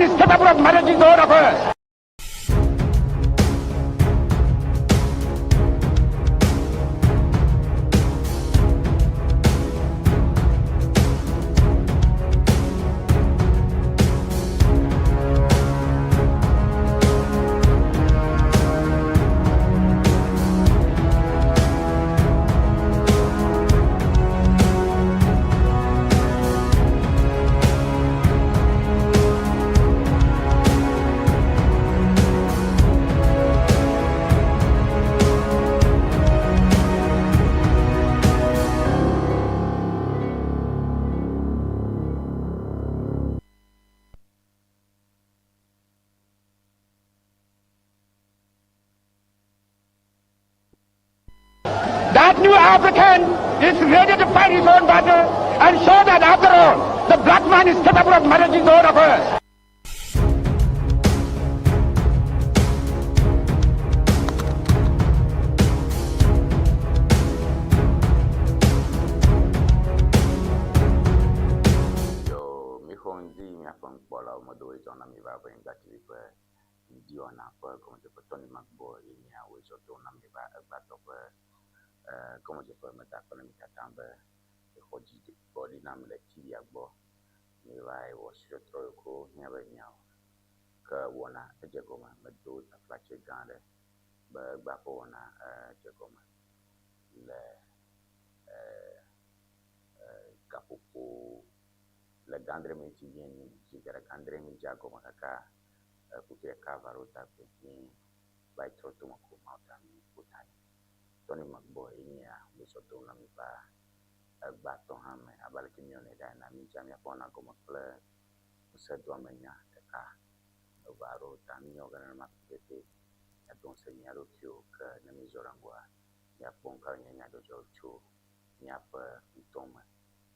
man is capable of managing the whole affair. That new African is ready to fight his own battle and show that after all, the black man is capable of managing the whole affair. Yo, mi Ŋdi mi afọ mkpọrọ ọmọdé ìjọ na mi bá bẹ nga tv pẹ Ŋdi Wɔna pẹ kọmọ jẹ pẹ Tony Boye èmi àwọn ìjọ tó na mi bá ẹgbà tó pẹ kọmọ jẹ pẹ mẹta pẹ mi kàtà bẹ ẹkọ jí bọdí náà mi lẹ tv àgbọ mi bá ẹwọ ṣiṣẹ tó ẹkọ ní abẹ nyàwó kẹ Wɔna ẹjẹ kọmọ mẹdó aflàtsẹ gán dẹ bẹ ẹgbà kọ Wɔna ẹjẹ kọmọ lẹ gapopo le gandre mi ti bien ni jigara gandre mi jago makaka kutia kavaro tapi ni baitro to mako mauta mi putani Tony Boye ni ya bisoto na mi ba bato hame abale kimione da na mi jamia pona como kple usedo amenya ka varo tami ogana makete adonse nyaro kyo ka na mi zorangwa ya ponka nyanya dojo chu nyapa itoma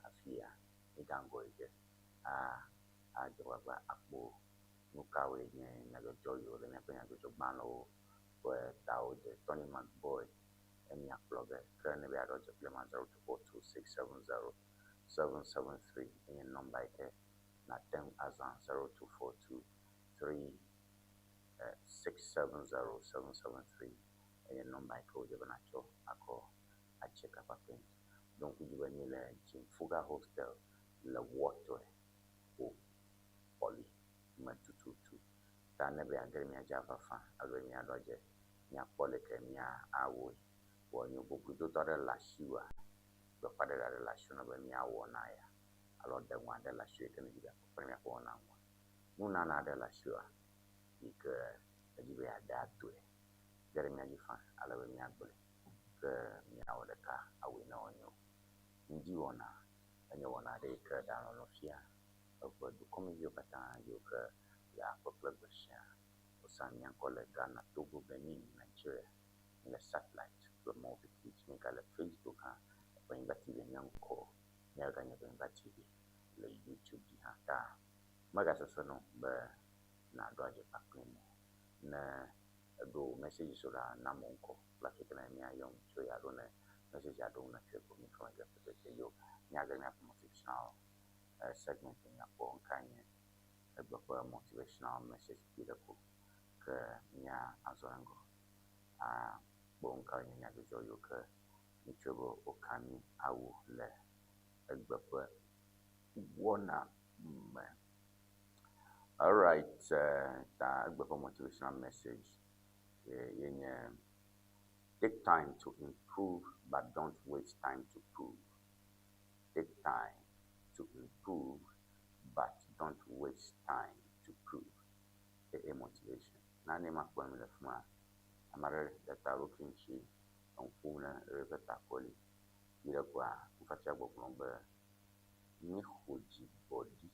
afia idango ije a jawaba akbo nukawe nye nagojo yo le nyape nagojo bano we tao de Tony Boye emi akploge kene be adojo plema 0242670773 enye number ike na tem azan 024236700773 enye number ike oje banacho ako a check up apen donc ujiba ni le Fuga hostel le water o poli matututu ta nebe agere mi ajava fa alo mi adoje mi apole ke mi awo wo ni boku do tore la shiwa do pade la relation be mi awo na ya alo de wa de la shiwa ke ni ga ko mi ko na mo muna na de la shiwa ike ejibe ada to gere mi ajifa alo mi agbole ke mi awo de ka awo na onyo Ŋdi Wɔna enye Wɔna de ke da no fia ko du comme yo kata yo ke ya kple gbeshia osanya ko le Ghana, Togo, Benin, Nigeria le satellite le mo biti ni ka le Facebook ha ko ngati be nyanko ya ga nya be ngati le YouTube di ha ta maga so no be na do aje pakemo na do message so la na monko la ke na mi ayon so ya do ne message ya do na ke ko mi ko ya pe yo nya ga na motivational segment in ya po kanye egba motivational message beautiful ke nya azorango bon kanye nya do yo ke ni chogo okami awu le egba Wɔna all right ta egba motivational message yenye take time to improve but don't waste time to prove. Take time to improve, but don't waste time to prove. A motivation. Nani makwa le fuma. Amare data looking chi on funa repeta poli. Ila kwa kufatia kwa kulombe ni hoji body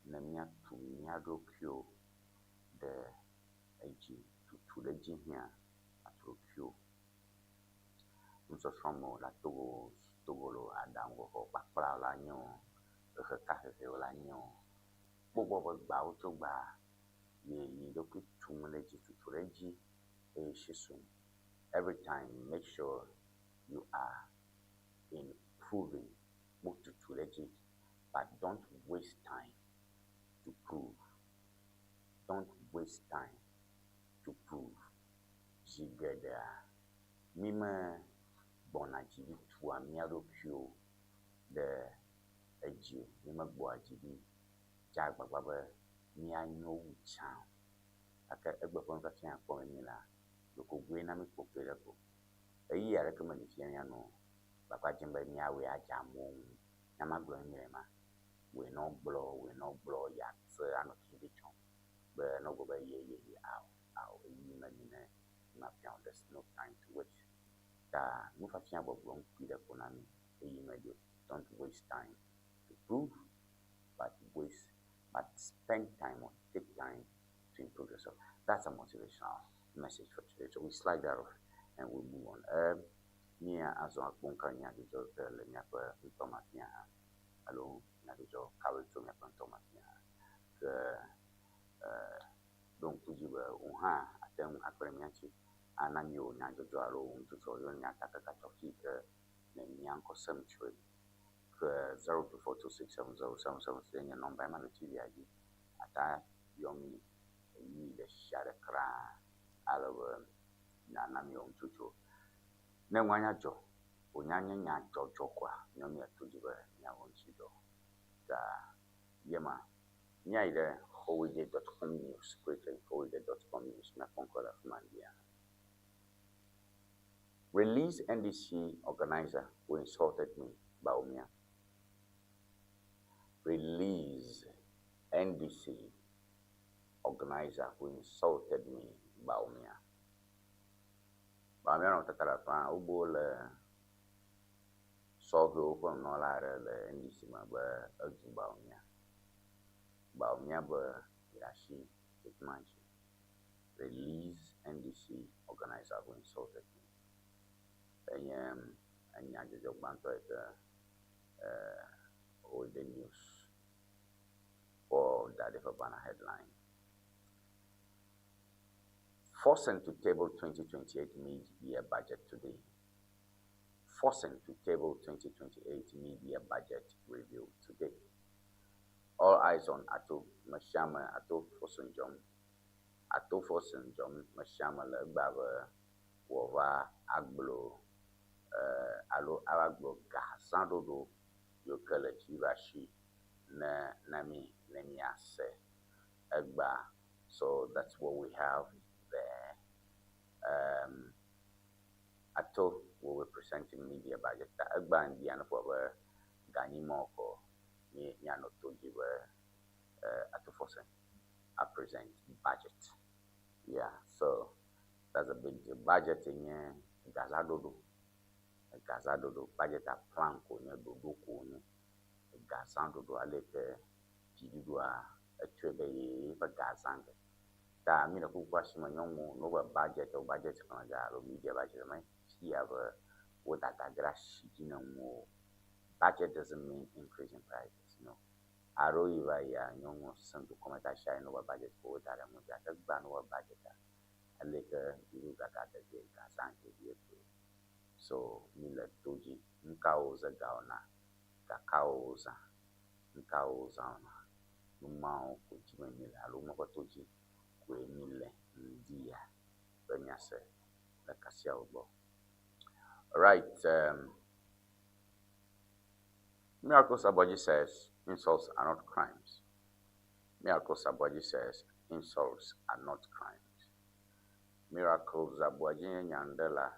na miatu miado kyo de eji tutuleji hia atrokyo. Nso somo la Togolo adango ho pakpla la nyo kafe la nyo bobo gba o to gba ye do ku tumuleji tutuleji e shisun. Every time make sure you are improving tutuleji but don't waste time to prove. don't waste time to prove. Jigeda. Mima bonajibi to a miado pure the edge. Mima boajibi jagbaba mia no chan. Aka egbon ka fian ko mi la. Loko gwe na mi popere ko. Eyi ya recommend fian ya no. Baba jimba mi awe ajamu. Na maglo mi ma. We no blow ya. So I no TV chon. But no go by ye ow. You ma fian there's no time to waste. Da no fa fian bo blon pide ko na mi. Eyi ma don't waste time to prove, but spend time or take time to improve yourself. That's a motivational message for today. So we slide that off and we move on. Nia as a bunker nya de jo le nya pa Thomas nya. Hello, nya de jo kawe to nya pa Thomas nya. Donc tujiba unha atem akremia chi ananyo nya jo jo alo un to yo nya ta ka toki ne nya ko sem chwe. 0242670777 nya number ma no TV aji ata yomi yi de share kra alo na na mi on tutu ne nwanya jo onyanya nya jojo kwa nyomi atujiba nya won chido da yema nya ile BoyeThursday.com news quickly BoyeThursday.com news na konkola fumandia. Release NDC organizer who insulted me Baumia. Release NDC organizer who insulted me Baumia. Baumia no tatarafa ubole sogo ko no la le NDC ma ba aju Baumia. Baumia ba irashi itmanchi. Release NDC organizer who insulted me. Anya jojo banto all the news for that banner headline. Forcing to table 2028 mid-year budget today. Forcing to table 2028 mid-year budget review today. All eyes on Ato Mashama Ato Fosunjom. Ato Fosunjom Mashama Baba Wova Aglo alo Aglo Gahasandodo Yokele Chirashi Nami Nemiase Egba. So that's what we have there. Ato will be presenting media budget. Egba and Diana for Ganimoko Nyano Tojiwe Ato Fosen I present budget. Yeah, so that's a big deal. Budget in Gazadodo. Gazadodo budget a plan ko ne dodo ko ne Gazandodo aleke jidua etwebe ye ba Gazange. Da mi na ku kwashima nyongo no ba budget o budget kan ja lo media budget mai see have what that grashi mo. Budget doesn't mean increasing prices, no. Aro iwa ya nyongo santu komata shai no ba budget ko ta mo ja ta ba no budget aleke jidu gata de Gazange ye. So mile toji nkauza gaona kakauza nkauza ona numao kujime mile aluma kwa toji kwe mile ndia benyase la kasia ubo. Right, Miracle Saboji says insults are not crimes. Miracle Saboji says insults are not crimes. Miracle Saboji Nyandela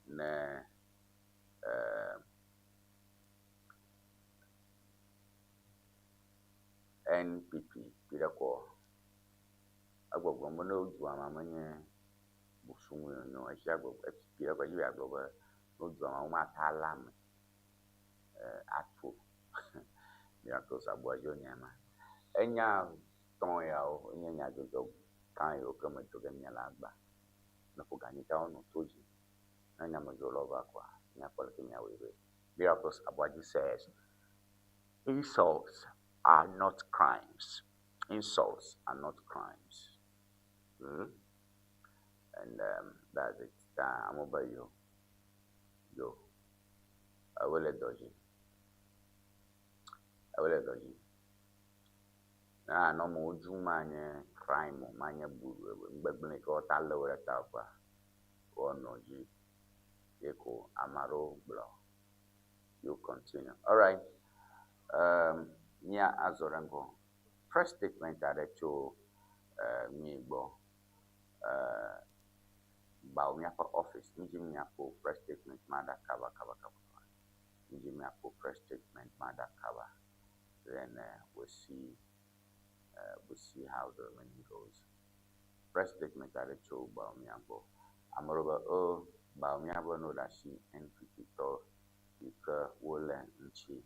ne NPP pirako agbogbon mo no ju amamanye busunwe no e agbo pirako ju agbo no ju amama ma talam atu Miracle Saboji nyama enya ton ya o enya jojo kan yo kama joga nyala agba na kuganika ono toji. Miracle Saboji says insults are not crimes. Insults are not crimes. And that's it. I'm over you. Yo. I will let Doji. no mo jumanye crime manye buru mgbegble ko talo re tapa ono ji eko amaro blo. You continue. All right. Nya azorango. Press statement that cho Ewenyigba Baumia for office. Nijimia for press statement mada cover. Nijimia for press statement mada cover. Then we'll see how the remaining goes. Press statement that cho Baumia for. Amoroba Baumia no that she NPP to ika wole nchi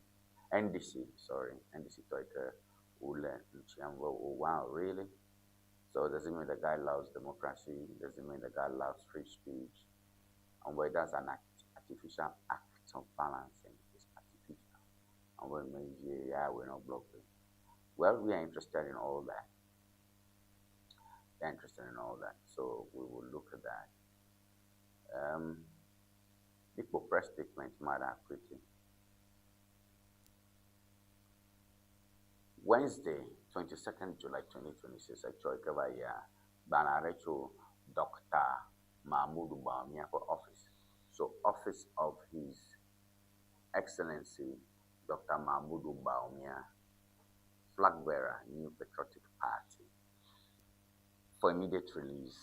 NDC to ika wole nchi and oh wow really. So does it mean the guy loves democracy? Does it mean the guy loves free speech? And where that's an artificial act of balancing, it's artificial. And when maybe we're not blocking. Well, we are interested in all that. We're interested in all that. So we will look at that. People press statement matter quickly. Wednesday, 22nd July 2026, actually, Banarecho Dr. Mahmoud Bawumia for office. So, office of His Excellency Dr. Mahmoud Bawumia, flag bearer, New Patriotic Party, for immediate release.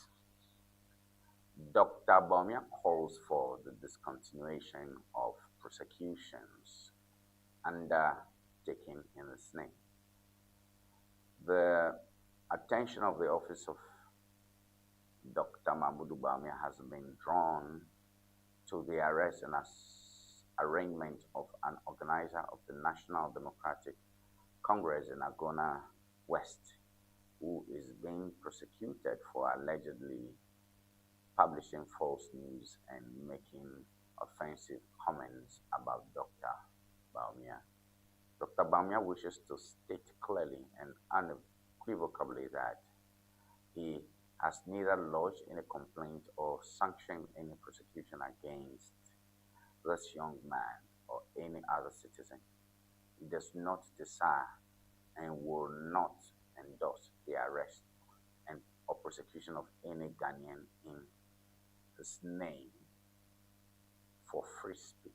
Dr. Bawumia calls for the discontinuation of prosecutions undertaken in his name. The attention of the office of Dr. Mahmoud Bawumia has been drawn to the arrest and arraignment of an organizer of the National Democratic Congress in Agona West, who is being prosecuted for allegedly publishing false news and making offensive comments about Dr. Bawumia. Dr. Bawumia wishes to state clearly and unequivocally that he has neither lodged any complaint or sanctioned any prosecution against this young man or any other citizen. He does not desire and will not endorse the arrest or prosecution of any Ghanaian in his name for free speech.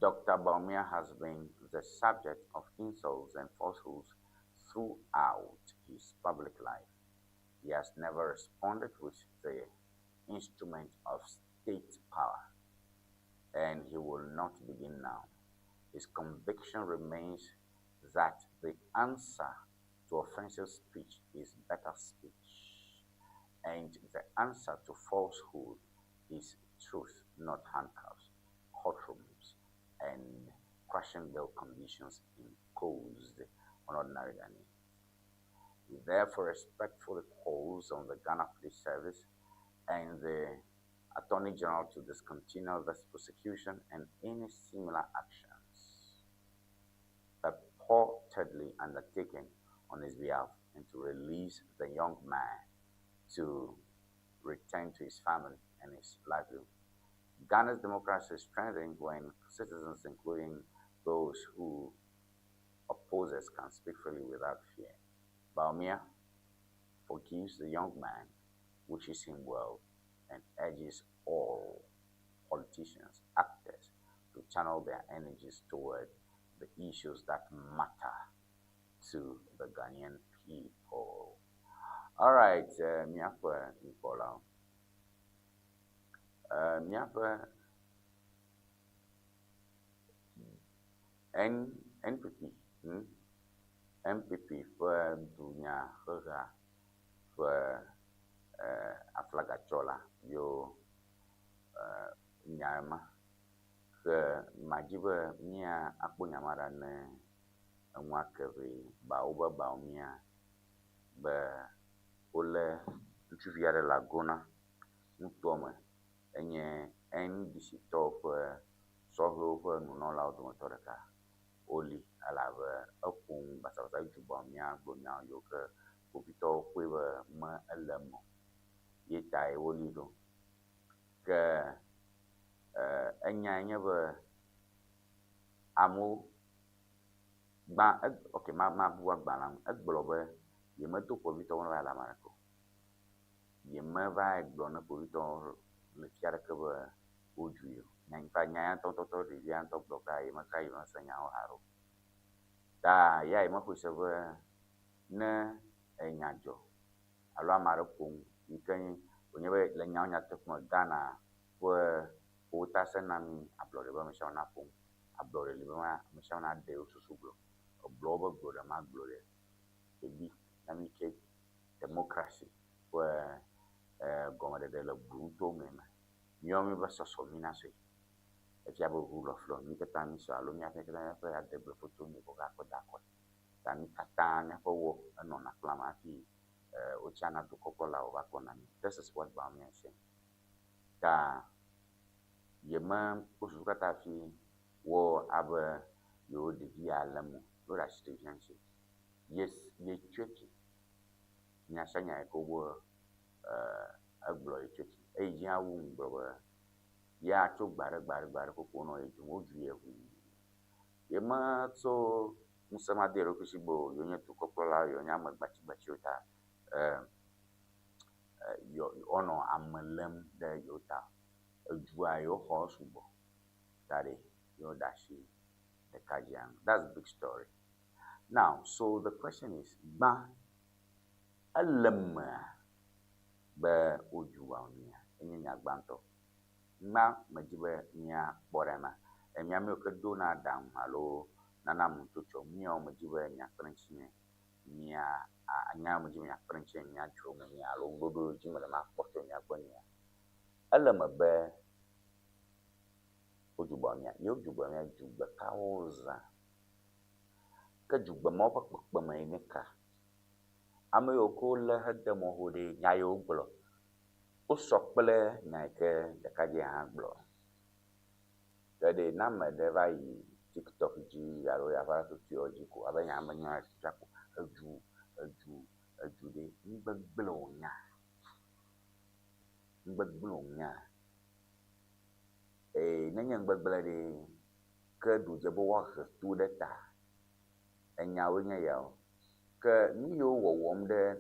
Dr. Bawumia has been the subject of insults and falsehoods throughout his public life. He has never responded with the instrument of state power, and he will not begin now. His conviction remains that the answer to offensive speech is better speech, and the answer to falsehood is truth, not handcuffs, courtrooms, and crushing bail conditions imposed on ordinary Ghanaians. He therefore respectfully calls on the Ghana Police Service and the Attorney General to discontinue this prosecution and any similar actions purportedly undertaken on his behalf, and to release the young man to return to his family and his livelihood. Ghana's democracy is strengthened when citizens, including those who oppose us, can speak freely without fear. Bawumia forgives the young man, wishes him well, and urges all politicians, actors, to channel their energies toward the issues that matter to the Ghanaian people. All right, Miapa Nicola. Miapa NPP, MPP for dunia hera for aflaga chola yo nyama ke majiba mia akpo nyamara ne nwa kebe Bawumia be ole ntuvia de lagona ntome enye NDC to for soho for nunola odomotoreka oli alave opun basabasa Bawumia gbonya yo ke popito kwebe ma elemo yetai oli do ke enya be amu ba okay ma buwa balang eglobe ye me to povito on la marako ye me va eglo na povito le fiare ke ba ojuyo nyan pa nya to ri yan to bloka ye ma kai ma sanya o haro da ya ma ko se ba na enyajo alo amare pon ikan onye be le nya nya te ko Ghana o ta senami ablore ba me shona pon ablore le ba me shona de osusuglo global glory ma glory ebi na mi ke democracy goma de la bruto mena yomi ba so mina so e ti abo rule of law mi ke tani so alo mi afeke na fa ya de foto mi ko ga ko da ko tani katanya ko wo no na klama fi o chana to kokola o ba ko na mi. This is what ba mi say da yema usukata fi wo aba yo de via lamu lo da citizenship yes ye cheki nya sanya ko wo aglo ye cheki e ji awu ngbo ya to gbare ko no e ju oju ye hu ye ma so musama de ro kusibo yo nya to kokola yo nya magbachi ota yo ono amalem de yota ju ayo ho subo tare yo dashi the Kajian. That's a big story. Now, so the question is, ba alam ba ojuwanya enya gbanto ma majibe nya borema emya me okedo na dam halo nana mtocho mia majibe nya krenchine nya anya majibe nya krenchine nya jomo nya halo ngodo jimele ma kpoto nya gbanya alam ba ojubanya yo jubanya jugba kaoza ka jugba mo pa mai ne ka amayo ko la hadda mo hode nyayo glo o sokple na ke de ka je ha glo de na me de vai TikTok ji yaro ya fara to ti oji ko abanya amanya chako aju de ngbaglo nya nanya gbagbala de ke du je bo wa tu de ta enya wo nya ya ke ni yo wo wom de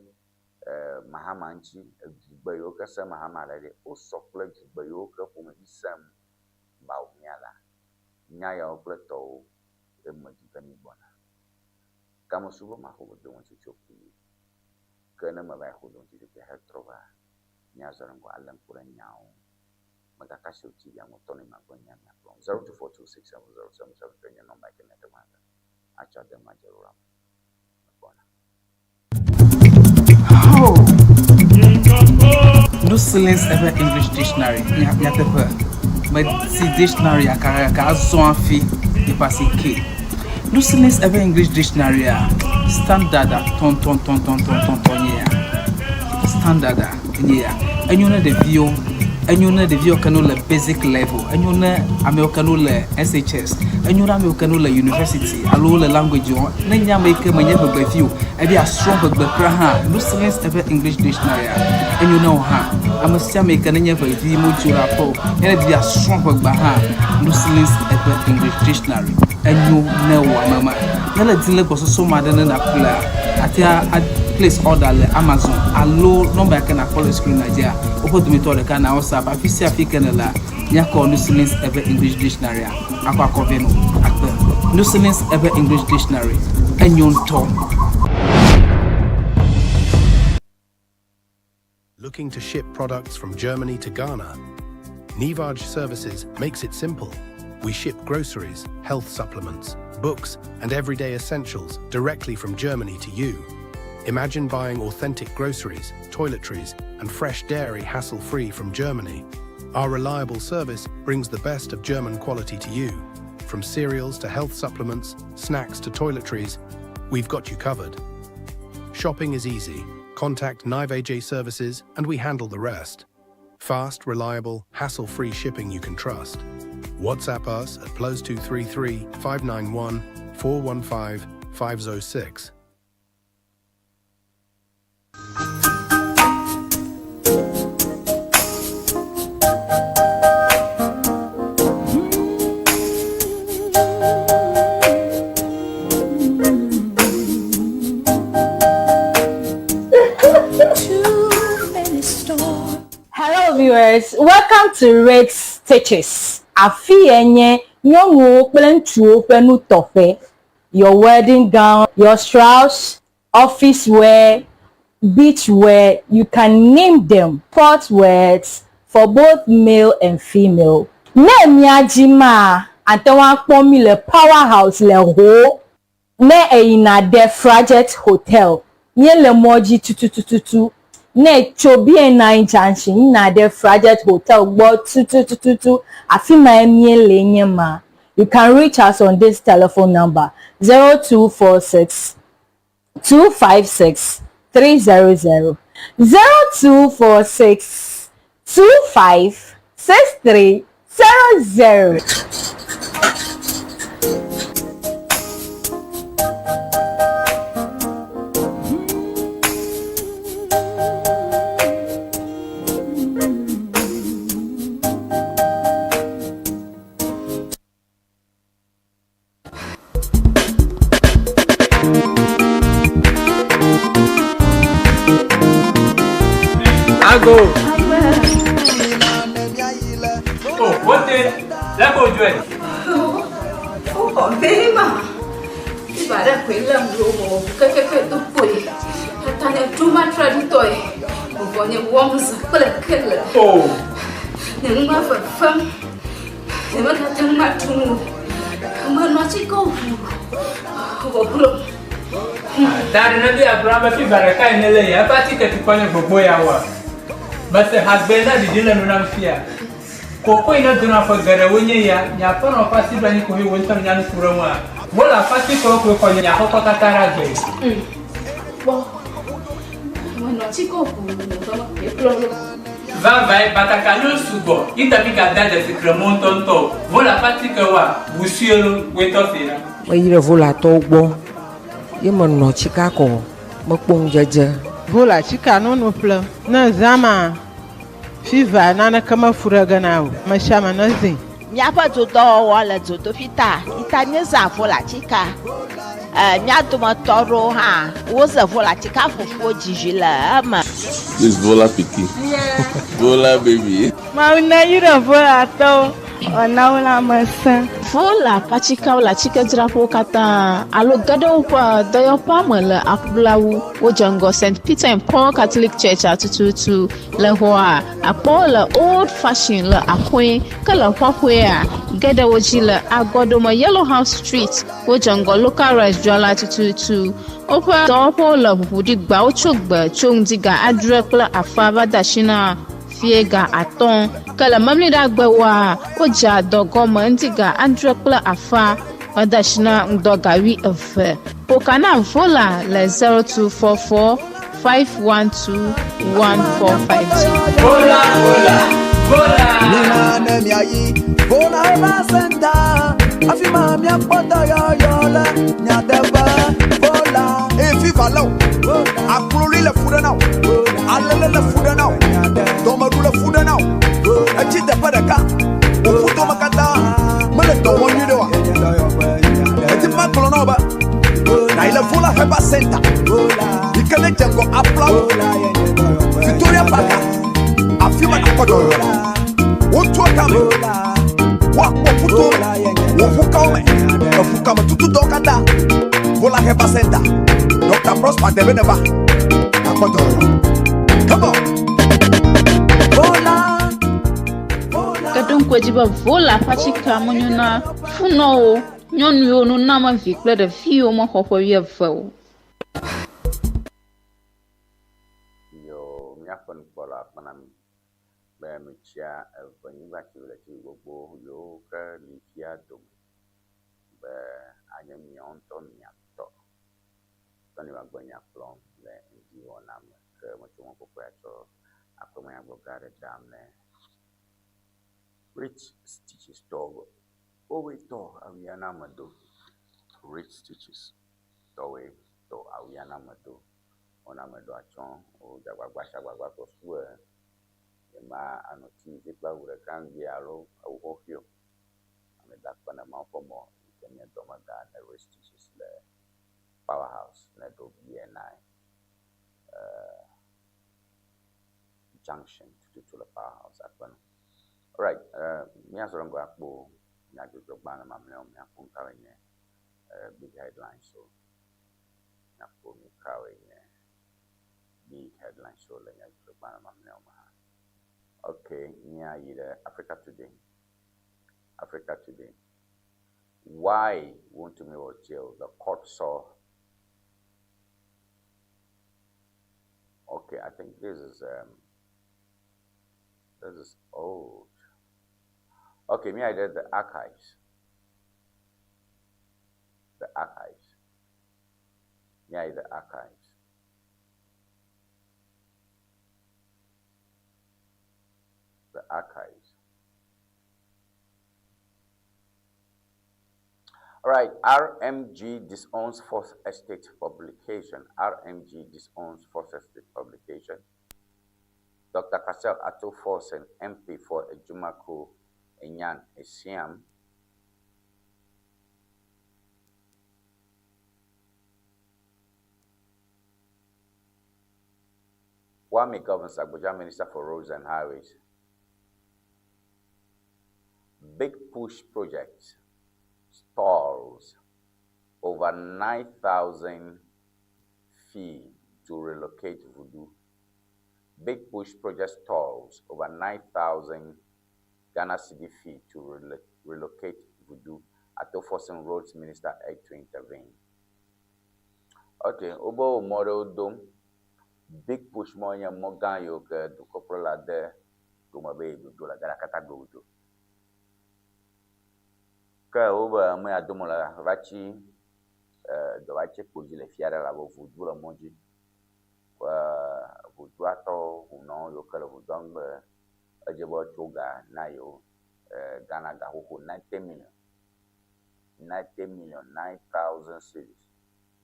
mahamanchi jugba yo ka sa mahamala de o sokla jugba yo ka fu ma isam ba o nya la nya ya o pleto e ma jugba ni bona kama subo ma ko do won choki ke na ma ba ko do ti ke ha trova nya zaran ko alan kuran nyao magakasho ti ya motoni magonya na from 0242670777 kwenye nomba yake na tamanga acha de majerura bona no silence ever English dictionary ya tepe but si dictionary aka so afi e passe k no silence ever English dictionary standard ton ya standard ya enyo na de bio enyuna de vio kanola basic level enyuna americanola SHS enyuna americanola university alola language on nanya make manya bagba fio e be a strong bagba kra ha no silence ever English dictionary enyuna ha amasia make nanya ba di module apo e be a strong bagba ha no silence ever English dictionary enyu na wa mama na la dile ko so ma de na kula atia place order le Amazon allo number yake na call screen Nigeria opportunity to kana WhatsApp afisi african la nya call no silence ever English dictionary akwa conveno akpe no silence ever English dictionary enyonto. Looking to ship products from Germany to Ghana? Nivaj Services makes it simple. We ship groceries, health supplements, books, and everyday essentials directly from Germany to you. Imagine buying authentic groceries, toiletries, and fresh dairy hassle-free from Germany. Our reliable service brings the best of German quality to you. From cereals to health supplements, snacks to toiletries, we've got you covered. Shopping is easy. Contact Nivaj Services and we handle the rest. Fast, reliable, hassle-free shipping you can trust. WhatsApp us at +233 591 415 506. viewers, welcome to Red Stitches. Afi enye nyongo plentuo penu tofe. Your wedding gown, your strauss, office wear, beach wear, you can name them. Sport wears for both male and female. Ne miajima antewa kpomi le powerhouse le ho. Ne eina de Frajet Hotel. Nye le moji tututututu. Ne chobi na junction na de Frajet Hotel gbo tututututu. Afima emie le nye ma. You can reach us on this telephone number 0246 256 300 0246 25 6300. Go. Oh, what the? Let's go do it. Oh, very much. If I don't quit them, go to Boye. I can't do my toy. When you want to put a killer. Oh, never for fun. Never got to my tomb. Come on, not to go. that another Abraham Baraka in LA. I party to Pony for Boye. But the husband that didn't know fear. Coco in a dinner for Garawunya, Yapan or Passy Banico, who went on Yan Kurama. Well, a Passy Coco for Yakokatara. Well, when not to go, Vai, but I can lose to go. Itabica that is the Cremonton top. Vola Paticawa, Busiolo, wait off here. Why you vola togo? You man no Chicago, Mokung Jaja. Vola chika no pla na zama fiva nana kama furaga nao mashama nazi Miapa todo wala todo fita itanye za vola chika miato matoro ha woza vola chika fofo jijila ama this vola piki vola baby ma una yura vola to ona wala masa vola pachika wala chika drapo kata alo gado pa dayo pamela akblawu ojango St. Peter and Paul Catholic Church atututu le hoa apola old fashioned le akwe kala hwahwe gada wojila agodoma Yellow House Street ojango local restaurant atututu opa dopo la budi gba ochogba chongdiga adrekla afaba dashina fiega aton kala mamni dagba wa oja dogoma ndiga andrekla afa wadashina ndogawi efe pokana vola le 0244 512 1450 vola Nina nemiayi vola basenta afima mi apota yola nyadeba vola Falo, Aploli le food now, Alele le food now, Domaru le food now, a chita padaka, Uputo Makata, Meleto one you do. It's a Macronova, Naila Vola Heba Center, you can let them go upload Victoria Paka, Afima Apodola, what to come, what Puto, Wofukame, Fukama Tutu Dokata, Vola Heba Center. Dr. Prosper Debeneva. Come on. Vola. kadon kwajiba vola pachika monyuna funo nyonu yo no nama vikle de fio mo hofo ye fo yo miafon pola panami be michia Ewenyigba ti gbogbo yo ka ni fia dom be anyami onto miato tani magbonya plom le Ŋdi Wɔna me ke mocho ko kwato akoma ya bogare damne rich stitches dog owe to awiana mado rich stitches dowe to awiana mado ona mado achon o jagbagba ko suwe ma anoti ti pa wure kan bi aro awo hio ame da pana ma fomo kenya do ma da rich stitches le powerhouse na do BNI junction to the powerhouse at one. All right, me as I'm going to go, I do the banner, my mail, me big headlines, so I pull me carry big headlines, so let me do the banner, my mail. Okay, near either Africa Today. Africa Today. Why won't me or jail? The court saw. Okay, I think this is old. Okay, me I did the archives. The archives. Me I did the archives. The archives. All right, RMG disowns Fourth Estate publication. RMG disowns Fourth Estate publication. Dr. Kasel Ato Forsen, MP for Ejumako Enyan Esiam. Wame governs Abuja Minister for Roads and Highways. Big push project stalls over 9,000 fee to relocate Voodoo. Big push project stalls over 9,000 Ghana cedi fee to relocate Voodoo. Ato forcing Roads Minister Egg to intervene. Okay, Obo model dome. Big push moya mogan yoke do coprola de Gumabe do la Garakata go do. Ka oba moya domola vachi do vachi poji le fiara la Voodoo la monji. Voodoo ato uno yoke le Voodoo ajebo choga na yo Ghana ga hoko 90 million. 9,000 cities.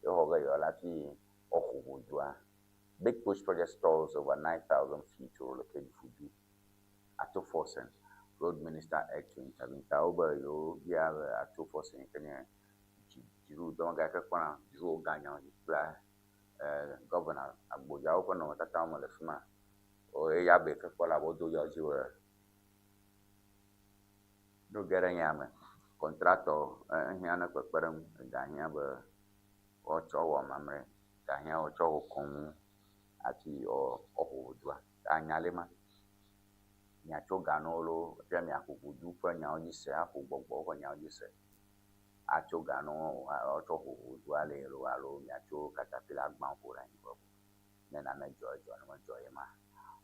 Yo hoga yo lati oku Voodoo. Big push project stalls over 9,000 feet to relocate Voodoo. Ato Forsen, Road Minister Egg to intervene. Taoba yo via Ato Forsen Kenya Jiru don't get a corner, Jiru Ganya, Governor Abuja open on that town of the Fima or a yabe for Abodo Yajiwa. No getting yam, contractor, Hiana Paparum, Ganyaba or Chow Mamre, Ganya or Chow Kong. Ati o Voodoo anyalema nyacho ganolo pia mi akubudu kwa nyaoji se akubogbo kwa nyaoji se acho gano ocho Voodoo alelo alo nyacho katapila gban ko ra yin bobo nena na jojo no joye ma.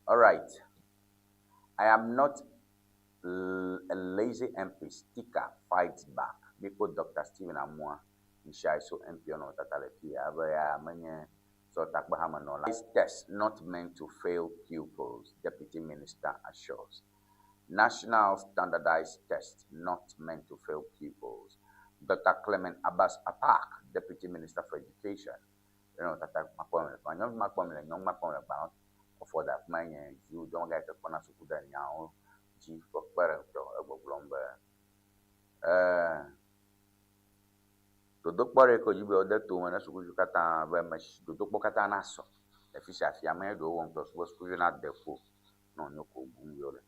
All right, I am not a lazy MP. Sticker fights back because Dr. Stephen Amwa Nshai so MP on Tatalefia abaya manye. So test not meant to fail pupils, Deputy Minister assures. National standardized test not meant to fail pupils. Dr. Clement Abbas Apak, Deputy Minister for Education. You know, for that man, you don't get the corner to put that now. Chief of Dodok pare ko jibe ode to mana suku kata ba mash dodok kata naso efisha fiame do won plus was na defo no nyoko bunyole.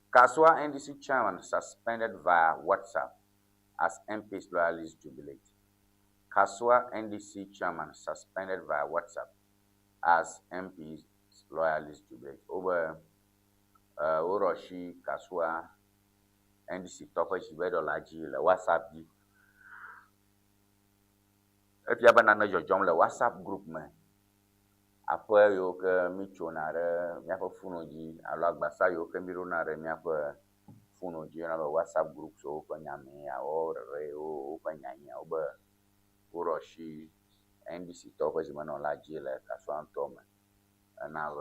Kaswa NDC chairman suspended via WhatsApp as MPs loyalists jubilate. Kaswa NDC chairman suspended via WhatsApp as MPs loyalists jubilate. Over Oroshi Kaswa NDC topa jibe do laji le WhatsApp di. If you have an WhatsApp group, man, après yo que michonare, mi apo funoji, alors basa yo que mironare mi apo funoji na WhatsApp group so ko nyame ya o re o ko nyanya o ba uroshi NDC to ko jima no la jile ka so antom na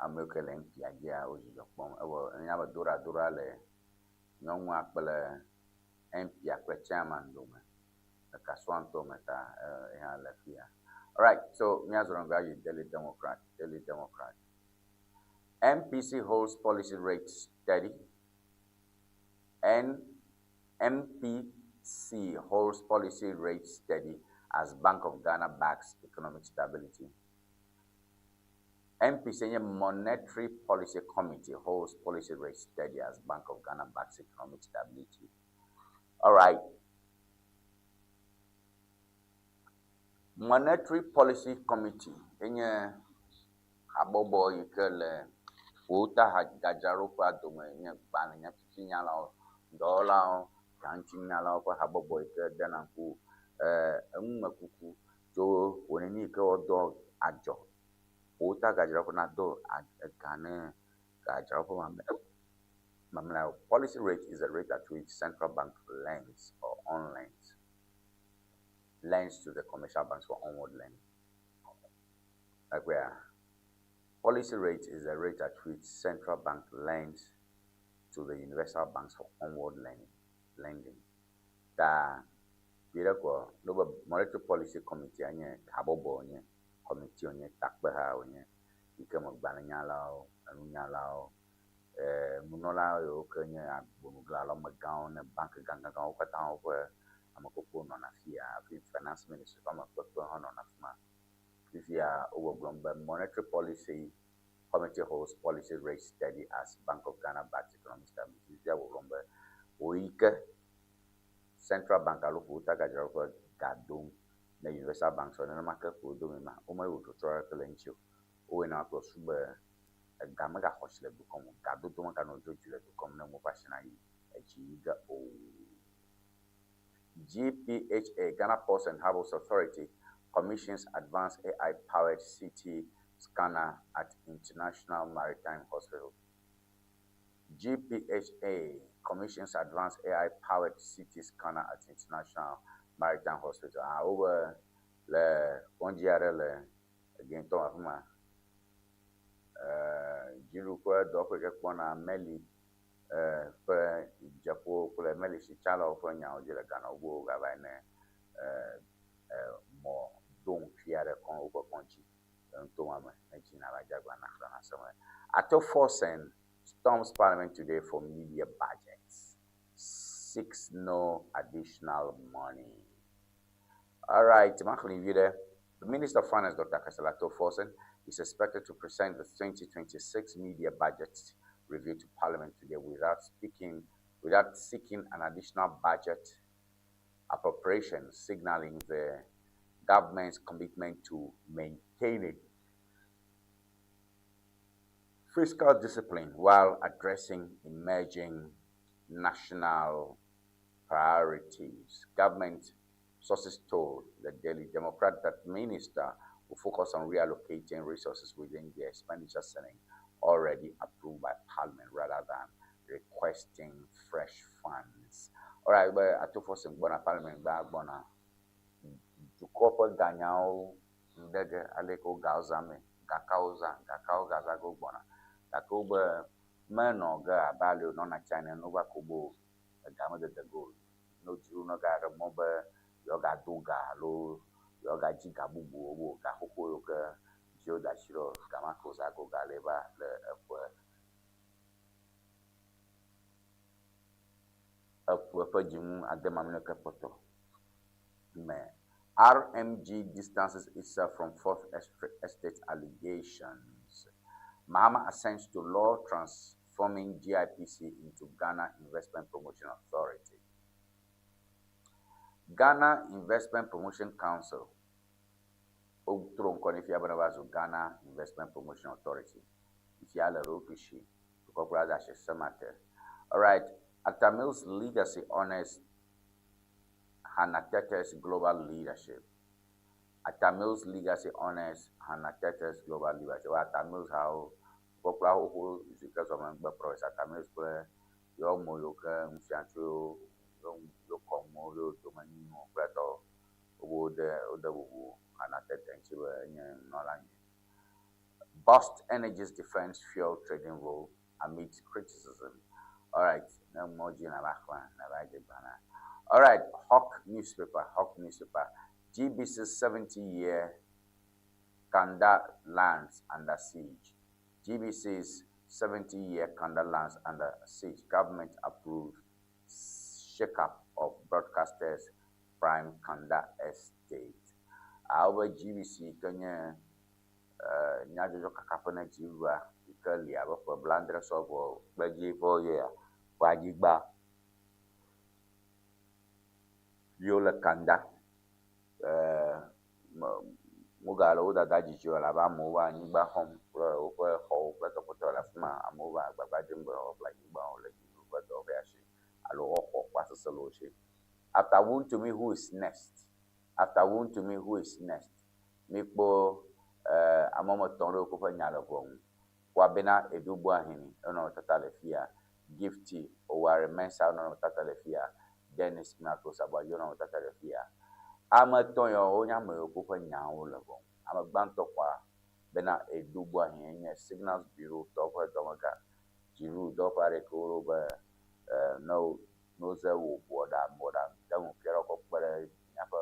amekelen ti agia o ji jopon e nya ba dura le nyonwa akpele MP akpele chairman do man. All right, so Daily Democrat. MPC holds policy rates steady. MPC holds policy rates steady as Bank of Ghana backs economic stability. MPC Monetary Policy Committee holds policy rate steady as Bank of Ghana backs economic stability. All right. Monetary Policy Committee enye abobo yikele wota gajaro kwa dome nye ban nya pinyala dola kanchi nyala kwa abobo yike dana ku enmakuku to wonini ke odo ajo wota gajaro na do agane gajaro mamla policy rate is a rate at which central bank lends or lends to the commercial banks for onward lending. Like where policy rate is the rate at which central bank lends to the universal banks for onward lending. Da birako no monetary policy committee anye kabobo onye committee onye takbeha onye ikemo gbananyala anunyala munola yo kenye abunugla lo magan bank ganga okata okwe amakopo no na fia finance ministry kama kwa hono na fuma fia overglomba monetary policy committee holds policy rate steady as Bank of Ghana backs economic stability fia overglomba oike central bank alopo tagajaro kwa gadum na universal bank so na maka ko do ma o mai woto tora kelencho o na ko suba gamaga hosle bu komo gado to maka no jojule to komo na mo pasina yi ajiga o GPHA, Ghana Ports and Harbours Authority, commissions advanced AI-powered CT scanner at International Maritime Hospital. GPHA commissions advanced AI-powered CT scanner at International Maritime Hospital. Over le onjiare again to afuma jiruko dope kwana meli pe japo kule meli si chala ofanya ojira Ghana obo gabane mo don fiare kon obo konchi to mama ejina la jagwa na khana sama ato forcing storms parliament today for media budgets, 6 no additional money. All right, the Minister of Finance, Dr. Kasalato Forsen, is expected to present the 2026 media budget review to Parliament today without seeking an additional budget appropriation, signaling the government's commitment to maintaining fiscal discipline while addressing emerging national priorities. Government sources told the Daily Democrat that the minister will focus on reallocating resources within the expenditure ceiling already approved by Parliament rather than requesting fresh funds. All right, but I took for some Parliament back, to corporate Ganyao, Ndege Aleko Gauzame, Gakao Gazago Bona, Gakoba Manoga, Balio, Nona China, Nova Kobo, Gama de Gold, no Juno Gada Moba, Yoga Duga, Lo, Yoga Jiga Bubu, Gahoko Yoga, Joda Shiro, Gamako Zago Galeva, the Jimu at the Mamlaka Poto. RMG distances itself from Fourth Estate allegations. Mahama assents to law transforming GIPC into Ghana Investment Promotion Authority. Ghana Investment Promotion Council, Ghana Investment Promotion Authority. All right, Atamil's legacy honors Hanatete's global leadership. Atamil's legacy honors Hanatete's global leadership. Atamil's how popular who is because of my progress. Atamil's play your moyoka, Mfiancho, your Komo, your Domanino, Plato, Wood, Odawu, Hanatete, and Chiba, Nolan. Bust Energy's defense fuel trading role amidst criticism. All right, no more Gina Lachman, Navajabana. All right, Hawk newspaper. GBC's 70-year Kanda lands under siege. GBC's 70-year Kanda lands under siege. Government approved shake-up of broadcasters' prime Kanda estate. Our GBC Kenya nyajojo kakaƒe ne dziɖuɖua yi ke li abe ƒe blaadre sɔgbɔ kple dzivɔyea ƒe anyigba yiwo le kanda wogale wo dada dzidzi o abe amewo va anyigba xɔm kple woƒe xɔwo kple tɔkpɔtɔwo le afi ma, amewo va agbagba dzem be woaƒle anyigba le dziɖuɖu ƒe dɔ ƒe asi alo woaxɔ kpasese le wo si. After won to me who is next? After won to me who is next? Mikpo ame wɔme etɔ̃ ɖewo ƒe nya le ʋua ŋu. Woa bena Edubu Ahini nɔnɔmetata le fia, Gifty Oware Mensah nɔnɔmetata le fia, Dennis Miato Sabwaji nɔnɔmetata le fia. Ame etɔ̃ yawo wonye ame yiwo ƒe nyawo le ʋua ŋu. Ame gbãtɔ kpɔa bena Edubu Ahini nye Signals Bureau tɔwo ƒe dɔmega, dziɖuɖu dɔwɔƒe aɖe ke wo ɖo be ne woze wo mɔɖaŋu deŋu fia ɖe kɔ kpe ɖe míaƒe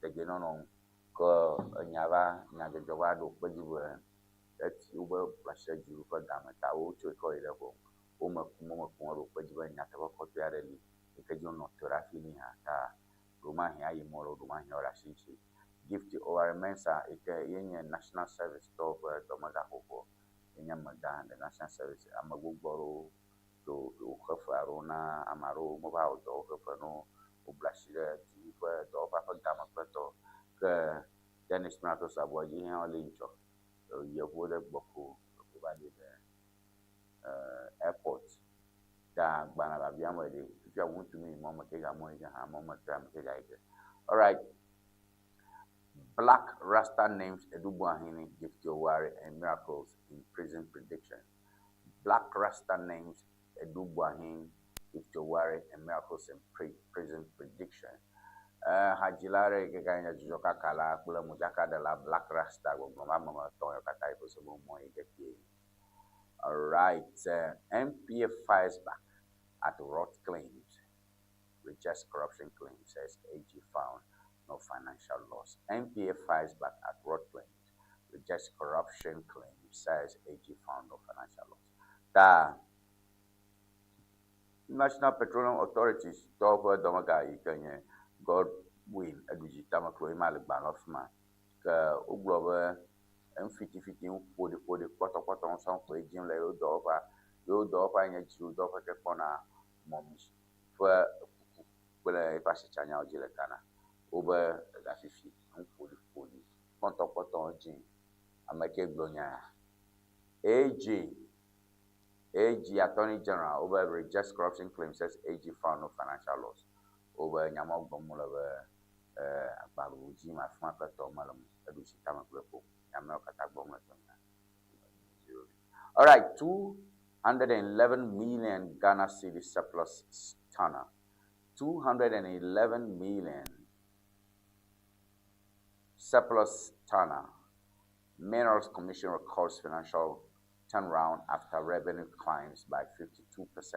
dedienɔnɔ ŋu ke enya va nyadzɔdzɔ va ɖo kpe dzi be eti wobe asi ɖe dziɖuɖu ƒe game ta wotso kɔ yi ɖe ʋua ŋu. Womekum ɖo kpe dzi be nyateƒe kɔtɔe aɖe li yi ke dzi wonɔ to ɖe afi ni hã ta ɖomahi ayi mɔ ɖo ɖomahi wole asi ŋuti. Gift Oware Mensah yi ke ye nye National Service tɔwo ƒe dɔmega xoxo yenye megã le National Service. Ame gbogbo aɖewo tso woxe fe aɖewo na ame aɖewo meva wɔ dɔ woxe fe no wobla asi ɖe dziɖuɖu ƒe dɔwɔƒea ƒe game kple tɔ. Ke Dennis Miato Sabwaji hã le ŋdzɔ yevuwo ɖe gbɔ ko va yi ɖe airport ta gbana babia me ɖe fifia ŋutumi mɔ me ke ga mɔ yi ge hã mɔ me tra me ke ga yi ge. All right. Black Rasta names Edubu Ahini, Gifty Oware and miracles in prison prediction. Black Rasta names Edubu Ahini, Gifty Oware and miracles in prison prediction. Hajilare ke kanya jujoka kala kula mujaka de la Black Rasta go mama toyo katai ko so mo igeti. All right, MPA fires back at Roth claims, rejects corruption claims, says AG found no financial loss. MPA fires back at Roth claims, rejects corruption claims, says AG found no financial loss. The National Petroleum Authorities talk about Domaga Ikanye Godwin Adujitama Kloima Banofma, Uglover, and 50 for the quarter on some play Jim Leo Dover, you Dover and you Dover Capona, Moms, for a Pasachana Gilacana, over the 50, and 40, Pontopoton Jim, and make a glonia. AG Attorney General over rejects corruption claims, says AG found no financial loss. Over Nyamog Bomula, Baluji, my father, Tomalam, Educitama Glepo, Yamaka Bomla. All right, 211 million Ghana cedi surplus turner. 211 million surplus turner. Minerals Commission records financial turnaround after revenue climbs by 52%.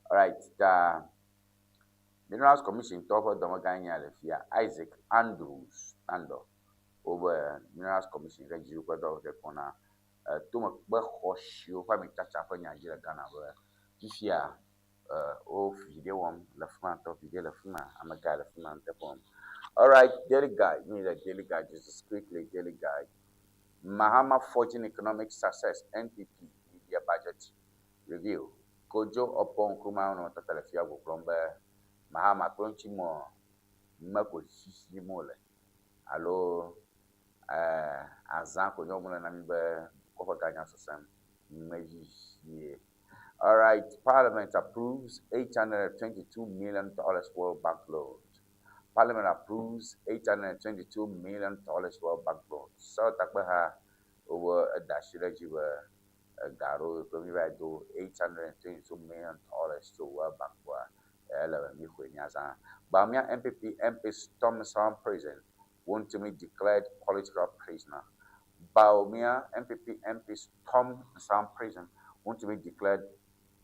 All right, the Minerals Commission top of Domaganya Lefia Isaac Andrews over Minerals Commission Regiuka of the Kona to Hoshio Pamitacha Panyajira Ghana where Kifia video one Lafman of the Lafuna, I'm a guy Lafman Tepon. All right, daily guide, me the daily guide, just quickly daily guide. Mahama Fortune Economic Success NPP Media Budget Review. Kojo upon Kuma no Tatalafia Plombe Mahama Cronchimo Mako Sisi Mole. Allo Azanko Yomula Nambe Kopaganya Sosam Meji. All right, Parliament approves $822 million World Bank loan. Parliament approves $822 million World Bank loan. So Takbaha over a Dashiraji Garo do $822 million to World Bank. Bamia MPP MP Thomas prison want to be declared political prisoner. Bamia MPP MP Thomas prison want to be declared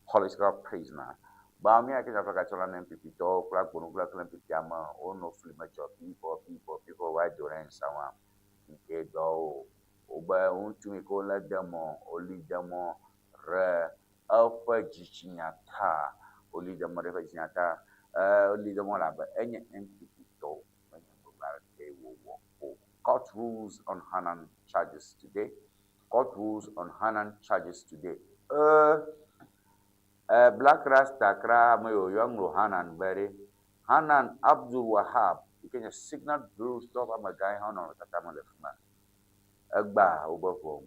political prisoner. Bamia ke African MPP to black bonugla MPP ama ono free major people why do rent sama ke do oba untu mi ko la demo oli demo re alpha jichinya ta oli demo re jichinya ta oli demo la ba enye MPP to Court rules on Hanan charges today. Court rules on Hanan charges today. Black Rasta kra mayo young Hanan very Hanan Abdul Wahab. You can just signal blue stop am a guy Hanan tatama lefma. Agba over from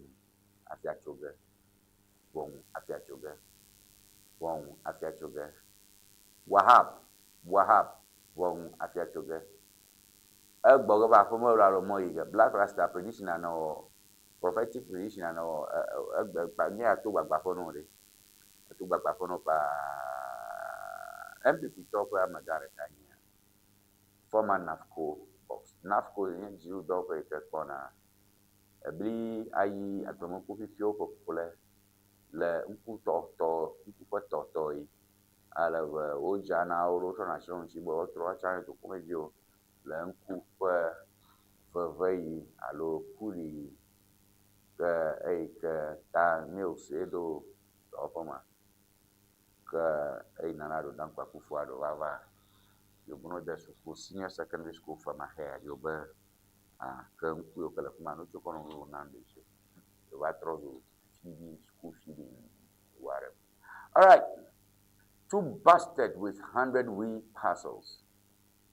Afia Choga. Wong Afia Choga. Wong Afia Choga. Wahab Wong Afia Choga. Agba over from Moiga. Black Rasta prediction and no prophetic prediction and no near to Wagbafono. To Wagbafono pa MPP talk where Magare Kanya. Former NAFCO box. NAFCO in Jew operated corner. Bli ayi atomoku fifio popule le nku toto ala o jana o ro na shon chi bo tro cha to ko medio le nku vei alo kuli ke ta news edo opoma ke nanado dan kwa kufuado baba yo bono de su senior secondary school for my hair yo be que nku kala kuma no to kono no nande che wa trozo feeding school feeding whatever. All right, two busted with 100 wee parcels.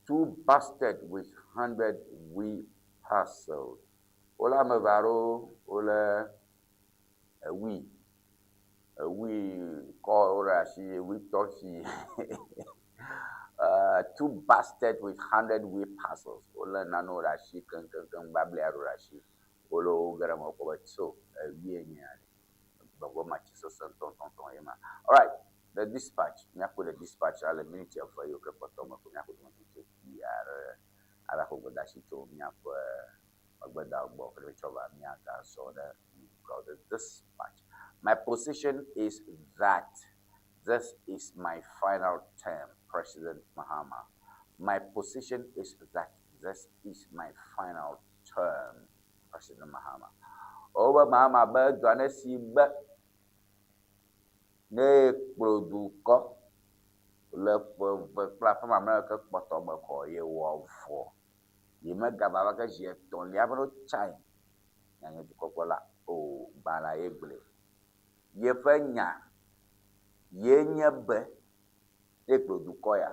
Two busted with 100 wee parcels. Ola mavaro ola we call rashi we toshi. Two busted with 100 wee parcels. Ola nano rashi kan bable aro rashi. Olo garamo ko so Ewenyigba. Bago machi so ton yema. All right, the dispatch. Nyako the dispatch ala minute of you ke potoma ko nyako to ke PR ala ko godashi to nyako agbada ogbo ke choba nyaka so the dispatch. My position is that this is my final term, President Mahama. My position is that this is my final term, President Mahama. Over Mahama Berg, Ganesi Berg, ne produco, le platform America, Potomaco, ye war for. You make Gabaka jet, don't have no time. And you cocola, oh, Bala Eble. Ye fenya, ye nyebe, ne producoya,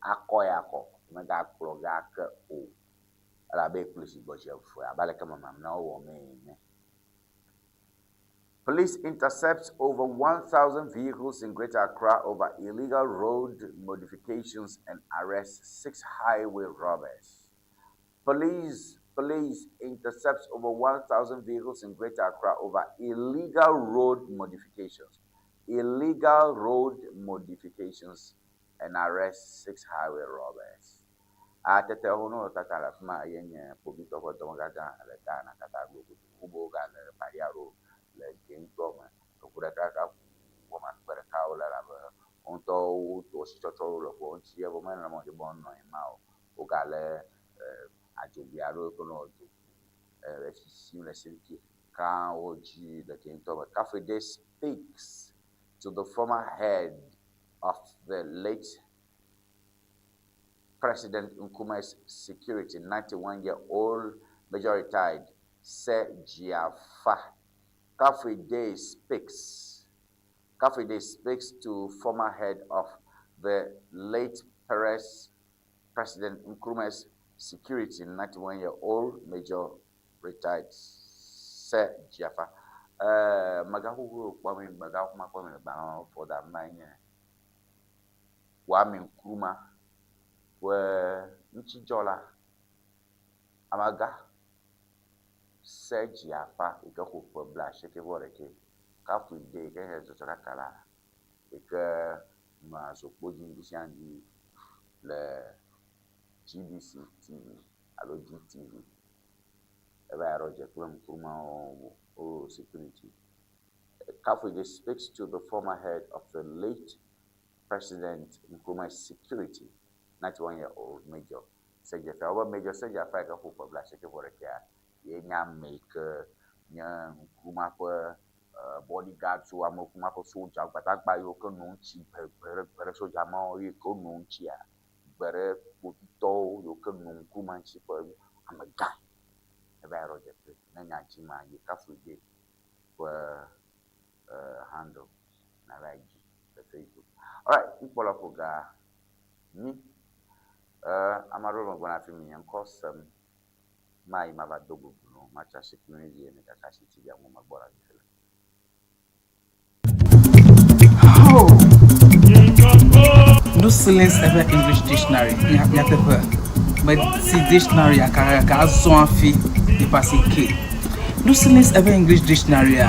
akoyako, mega plogaka, oh. Police intercepts over 1,000 vehicles in Greater Accra over illegal road modifications and arrests 6 highway robbers. Police intercepts over 1,000 vehicles in Greater Accra over illegal road modifications. Illegal road modifications and arrests 6 highway robbers. Tete hono tatala fuma yenye pobito ko tongaga le kana katago kubo ga le pariaro le gentoma to kuraka ka woma perka ola la onto to sichocho lo ko nchi ebo mena mo de bonno imao o ga le ajobiaro ko no to le sinki ka oji the gentoma cafe day speaks to the former head of the late President Nkrumah's security, 91-year-old Major retired, Sir Jiafa. Cafe Day speaks to former head of the late President Nkrumah's security, 91-year-old Major retired, Sir Jiafa. Magahu kwame magahu makwame ba for that man. Kwame Nkrumah Nchijola Amaga Sejiafa ikaku for blash ke voreke Cafe Day ke hezo kala ike ma so poji ndishandi le GBC TV alo GTV eba roje kwem kuma o security. Cafe Day speaks to the former head of the late President Nkrumah's security, 91-year-old Major Sejafa. Our Major Sejafa ka for blash ke voreke ye make nya Nkrumah for bodyguard so amokuma ko soldier patagba yo ko nunchi pere soldier ma o ko nunchi a pere potito yo ko Nkrumah chi for amaga eba Roger Play na nya jima ye kafu je for handle na right the Facebook. All right, people ga ni amaro ngona fi mi yanko sam mai mabadogo no macha security ne kakashi tibia mu magbora gifela. No silence ever English dictionary. Ya tepe. But si dictionary aka azon fi e passe K. No silence ever English dictionary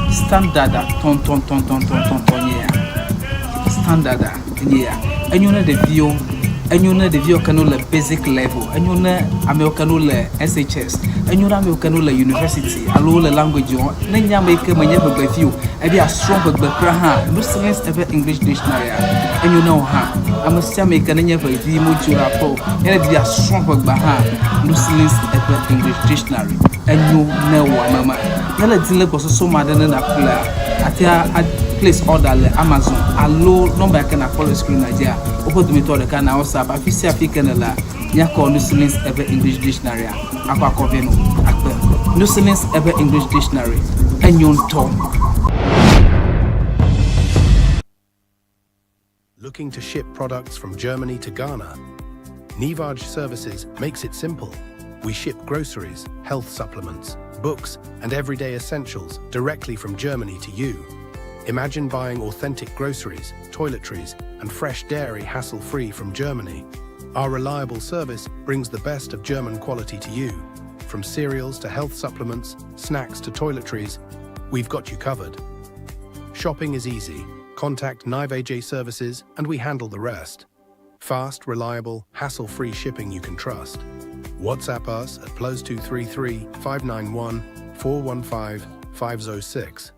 standard ton yeah. Standard yeah. And you know the view. And you know the view can le basic level. And you know American le SHS. And you know American le university. Allo le language on. Nenya make manya be view. E be a strong be ha. No silence ever English dictionary. And you know ha. I'm a make nenya be view mo jura po. And be a strong be ha. No silence ever English dictionary. And you know mama. Yala dile go so mad na kula. Atia place order le Amazon. Allo number can follow screen Nigeria. Open to me to the can WhatsApp. Afisi African la. Ya call no silence ever English dictionary. Akwa koveno. Akbe. No silence ever English dictionary. And you talk. Looking to ship products from Germany to Ghana? Ŋdi Services makes it simple. We ship groceries, health supplements, books, and everyday essentials directly from Germany to you. Imagine buying authentic groceries, toiletries, and fresh dairy hassle-free from Germany. Our reliable service brings the best of German quality to you. From cereals to health supplements, snacks to toiletries, we've got you covered. Shopping is easy. Contact Ŋdi Services and we handle the rest. Fast, reliable, hassle-free shipping you can trust. WhatsApp us at +233 591 415 506.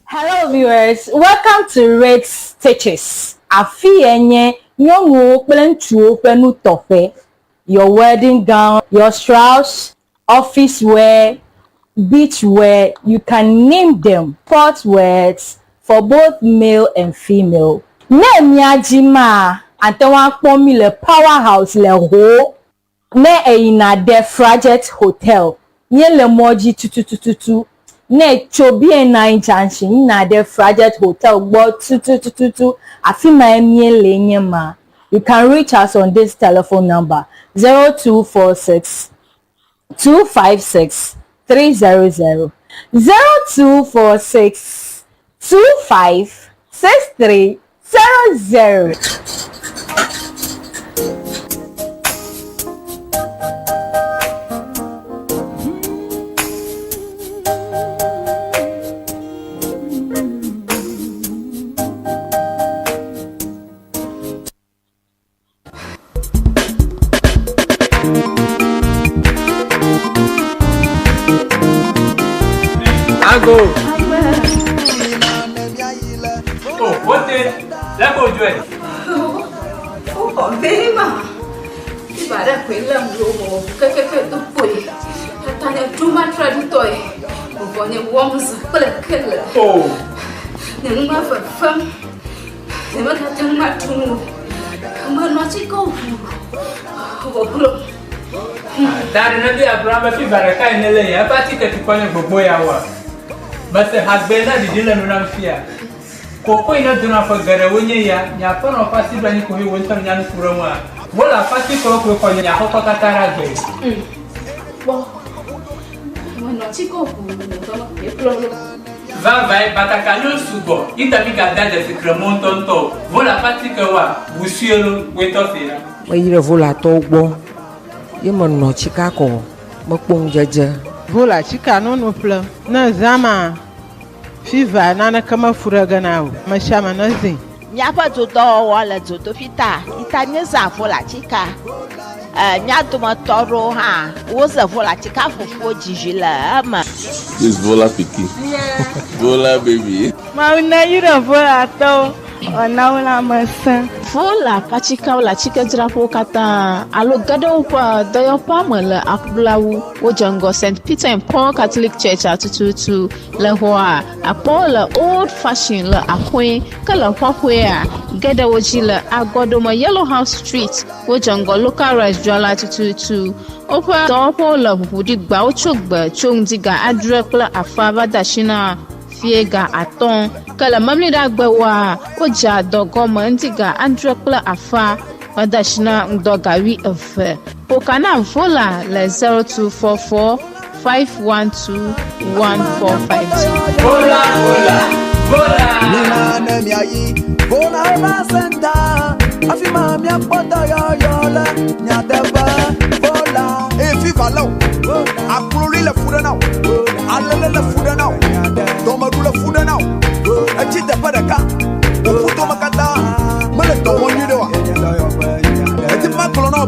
Hello viewers, welcome to Red Stitches. Afienye nyongo kple penu tofe. Your wedding gown, your strauss, office wear, beach wear, you can name them. Sport wears for both male and female. Ne miajima antewa kpomi le powerhouse le ho. Ne eina de Frajet Hotel. Nye le moji tututututu. Ne chobi na junction na de Frajet Hotel gbo tututututu. Afima emie le nyema. You can reach us on this telephone number 0246 256 300 0246 25 6300. Go. Oh, what is? Let go do it. Oh, very much. If I don't quit them, go to Boye. Tanya too much toy. When you warm killer. Oh, the mother from the mother tell my two. Come on, not go. that is not the Abraham Baraka in LA. I party to Pony for Boye. But the husband didn't run fear. Coco in a dinner for Garawunya, Yapon or Passy Banico, who went on Yan Kurama. Well, a party for Yapokatara. Well, when not go, Vai, but I cannot sugo. It a big at the Cremonton top. Vola Paticawa, Busiolo, wait off here. When you vola togo, you man no Chicago, Mokbong Jaja. Vola chika no pla na zama fiva nana kama furaga nao mashama nazi Nyapa to do wala to fita itanye za vola chika nyato matoro ha woza vola chika fofo jijila ama This vola piki. Vola baby. ma una yura vola to Wɔnawo le amese. Vola pachikawo le atikedzraƒewo katã alo ge ɖe woƒe dɔyɔƒea me le akplawu wodze ŋgɔ St. Peter and Paul Catholic Church tututu le xɔa akpɔwo le old fashion le aƒoe ke le xɔƒoea ge ɖe wo dzi le agɔdome Yellow House Street wodze ŋgɔ local rice dzrala tututu woƒe dɔwɔƒewo le ʋuʋuɖigbawo tso gbe tso ŋdi ga adre kple afa va de asi na fie ga atɔ̃ ke le memlidagbewoa wodze adɔ gɔme ŋdi ga adre kple afa va de asi na ŋdɔ ga 12 ƒoka na vola le 0244 512 1450. Nina ne miayi, vola eba senta. Afima mia pota yo le, nyateba vola. Viva là, applaudis le fou de now, allez le fou de now, Domadou le fou de now, et tu t'es pas de cas, au foutu macata, mais le temps on y doit, et tu m'as colonné,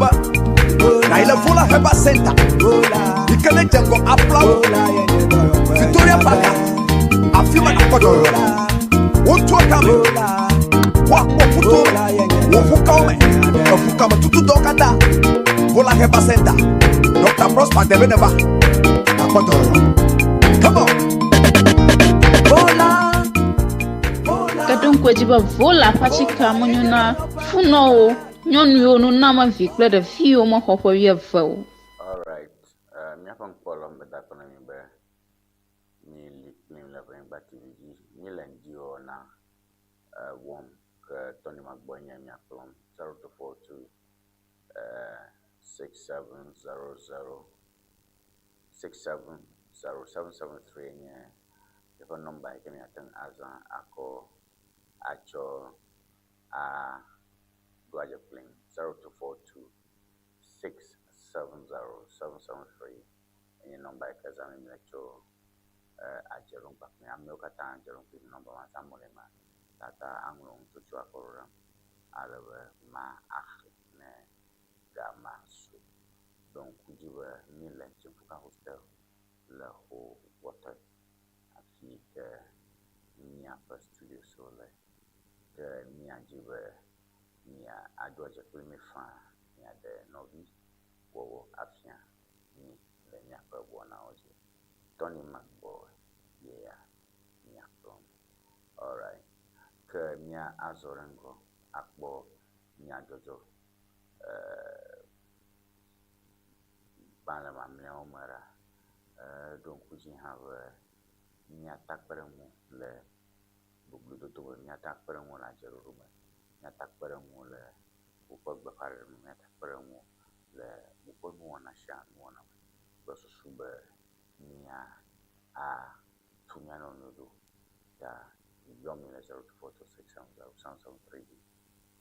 là il a vola heba senta, il connaît Django applaud, Victoria Paka, afima na kodo, o toi kame, wa foutu, o fukame, o fukame tutu dokata, vola heba senta. Dr. Prosper Debeneba. Come on. Vola. Kadon kwajiba vola pachika monyuna funo nyonu no nama vi kple de fio mo hopo wie veo. All right. Mi afan polo mbeda kono mi be. Mi le ben ba TV. Mi le Ŋdi Wɔna wom ke Tony Magbonya mi aplom 0242 670773 nye the number I can attend as ako acho Dwaje Plain 0242 670773 and your number I can acho ajerum back me am kata ajerum pin number ma samolema tata anglo to chwa program alawe ma ne gama so donc kujiba ni le chimfuka hostel le ho water afi ke ni apa studio so le ke ni ajiba ni adoje pleme fa ni ade novi wo afia ni le ni apa bona oje Tony McBoy yeah ni apom all right ke ni azorengo akpo ni ajojo Panama Miamara, donc we have Niatak Peremu, le Bugludo to Niatak Peremu, la Jeruma, Niatak Peremu, le Upok Bakarem, Niatak Peremu, le Upomuana Shan, one of those Suber Nia Tumiano Nudu, ya Yomina 0246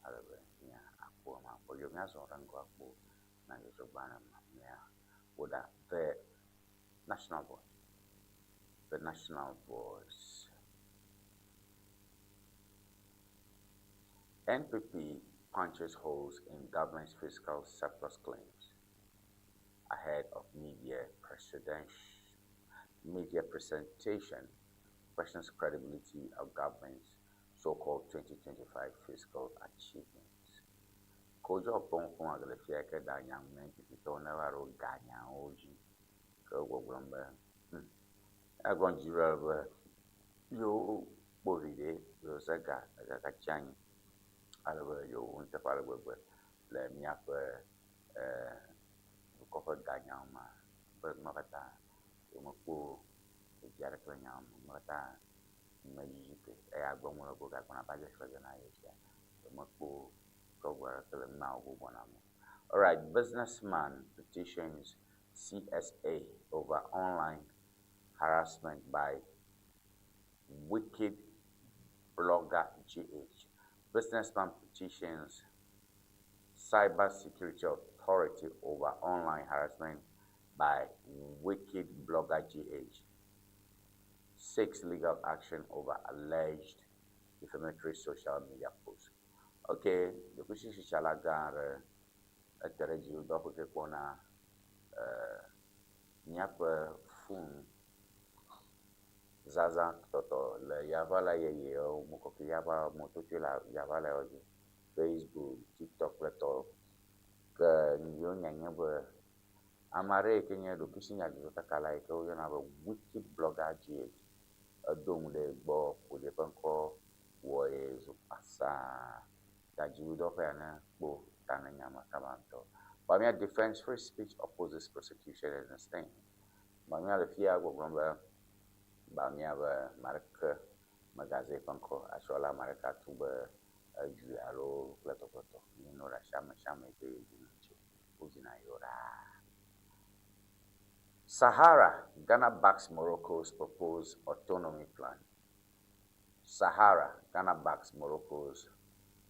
Arabe, Nia Aquama, for your Nazo Rango Apo, Nagazobana, Mia. The national voice. The national voice. NPP punches holes in government's fiscal surplus claims ahead of media presentation questions credibility of government's so-called 2025 fiscal achievements. Kojo pon kon aglefia ke da nyam NPP to na waro ganya oji ko gogomba agonjira ba yo bovide yo saga ka chani alba yo unta pala gbegbe le miape ko fa ganya ma ba makata yo mako ejara ko nyam makata majipe e agbomo lo go ga kona ba je so na yesha yo mako. All right, businessman petitions CSA over online harassment by wicked blogger GH. Businessman petitions Cybersecurity Authority over online harassment by wicked blogger GH. Seeks legal action over alleged defamatory social media posts. Okay, the question is chalagar at the regime double kepona niapa fun Zaza toto le yavala yeye moko ke yava moto tu la yavala oji Facebook, TikTok kple tɔ ke nyiwo nyanya be amare ke nye ɖokisi nyadzɔdzɔ kakala yi ke woyɔna be wicked blogger GH edo ɖe gbɔ ƒoɖi ƒe ŋkɔ wɔye zu pasa gadziwudɔ ƒe ane kpo ta ne nyama kaba ŋutɔ. Bamia defense free speech opposes persecution and enslavement. Bamia le fia gbɔgblɔm be bamia be mareke magaze ƒe ŋkɔ asɔla mareka tu be edui alo kple tɔkpɔtɔ yino ɖe shame ke yidzi wozina yo ɖaa. Sahara, Ghana backs Morocco's proposed autonomy plan. Sahara, Ghana backs Morocco's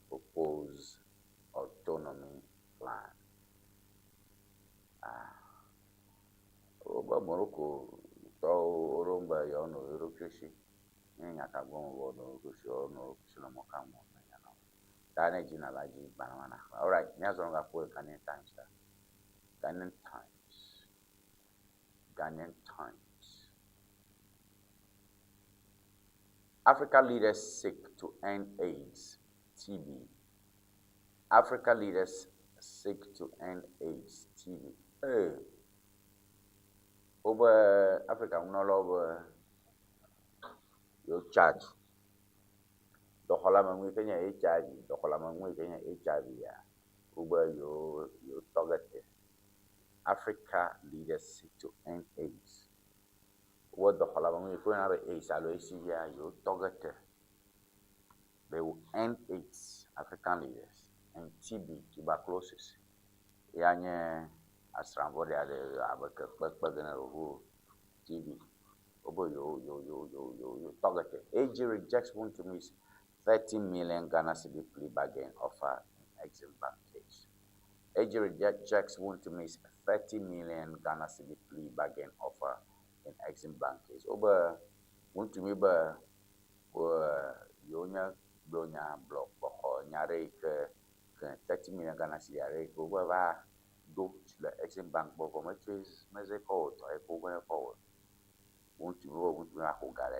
proposed autonomy plan. Oba Morocco to oromba yono europeshi nyaka gongo no kusho no kushina mokamo nyana dane jina laji banana. All right, nyazo nga for Ghanaian Times. Ghanaian Times. Africa leaders seek to end AIDS, TB. Africa leaders seek to end AIDS, TB. Hey. Over Africa, no longer you charge. The Holland Kenya HIV, the Holland Kenya HIV, yeah. Over you target. Africa leaders seek to end AIDS. What the Holland Kenya AIDS, you target. They will end AIDS, African leaders, and TB, tuberculosis. Yanye Asrambo de Abaka TB. Obo you target. AG rejects want to miss 30 million Ghana cedi plea bargain offer in Exim Bank case. AG rejects want to miss 30 million Ghana cedi plea bargain offer in Exim Bank case. Obo want to me ba yonya blonya block boko nyare ke 30 million Ghana cedi are ko ba do le Exim Bank boko matres mezeko to e ko ba forward. Want to go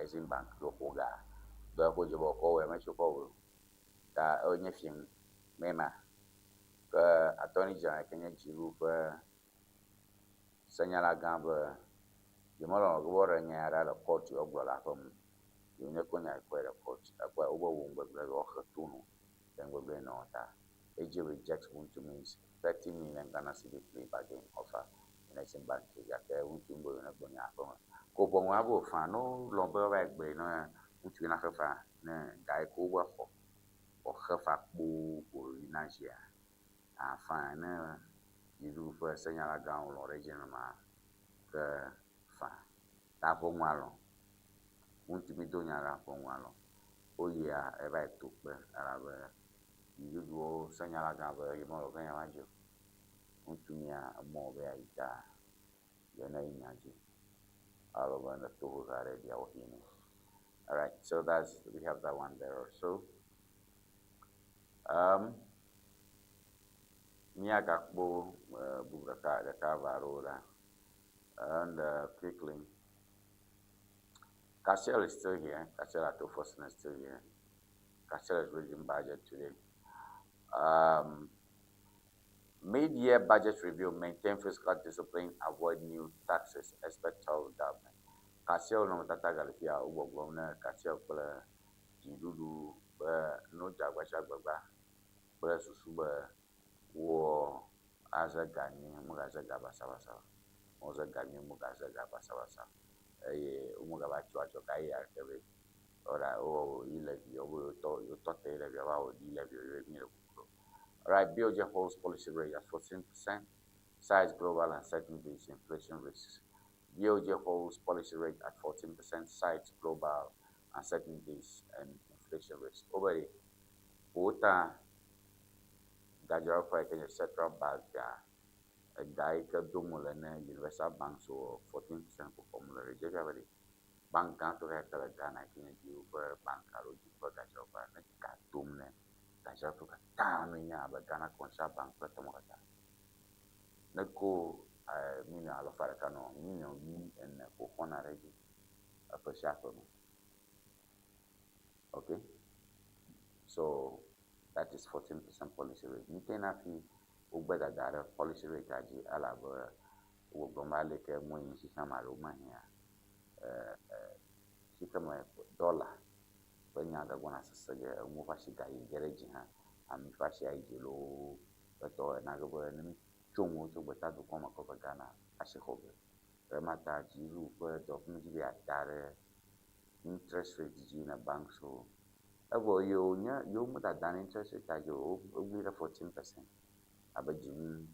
Exim Bank do hoga do ko jobo ko we mecho ko ta onye film mema ka attorney general Kenya jiru fa senyala gambe yimolo go wora nyara la court ogbo la fam yune ko nya ko la court akwa obo wo ngbe go khatunu then go be no ta AG rejects want to means 30 million Ghana cedi plea bargain offer in Exim Bank ya ke want to go na bonya fam ko bon wa bo fa no lombe wa gbe no utu na fa na dai ko wa ho o khafa bu orinasia afa na yiru fa senyala gan lo region ma ke fa ta bo nwalo utu mi do nyara bo nwalo o ya e ba to pe ara be yiru senyala gan be yimo lo gan ya majo utu mi a mo be aita ya na inyaji all over the tools already. All right, so we have that one there also. Miagakbo Bugaka the Cavarola and quickly Cassell is still here. Cassell at Tofosen is still here. Cassell is reading budget today. Mid-year budget review, maintain fiscal discipline, avoid new taxes, expect tough government. Kasio no tata galifia ubo gwamna kasio kple jidudu no jagwasha gbagba kple susu be wo azagani mugaze gabasabasa moze gani mugaze gabasabasa umuga chwa kai akebe ora o ile bio yo to te ile bio o ile bio mi. Right, BOJ holds policy rate at 14%, cites global uncertainties, inflation risks. BOJ holds policy rate at 14%, cites global uncertainties and inflation risks. Over Bota Gajaro Kenya Central Bank, a Gaika Dumulana Universal Bank, so 14% for formula reject already. Bank Ganto Hector Ghana, Kenya, Bank, Aroji, Gajaro Bank, Dumne. Kajar tu kata minya bagana konsa bank pertama kata. Neko mina alo farakano minyo mi en ko hona reji. for Shackle. Okay? So that is 14% policy rate. You can have better that policy rate as you allow Ugbomale Moin Shikamaro here. Shikama dollar when you are going to say Mufashiga in garage and Mufashia Jilo, but or another Chomo to Betadu Koma Ghana, Ashihobe. Remata Jiru, word of Nigeria, interest rate in a bank so. You would have done interest rate as you only 14%. Abajim,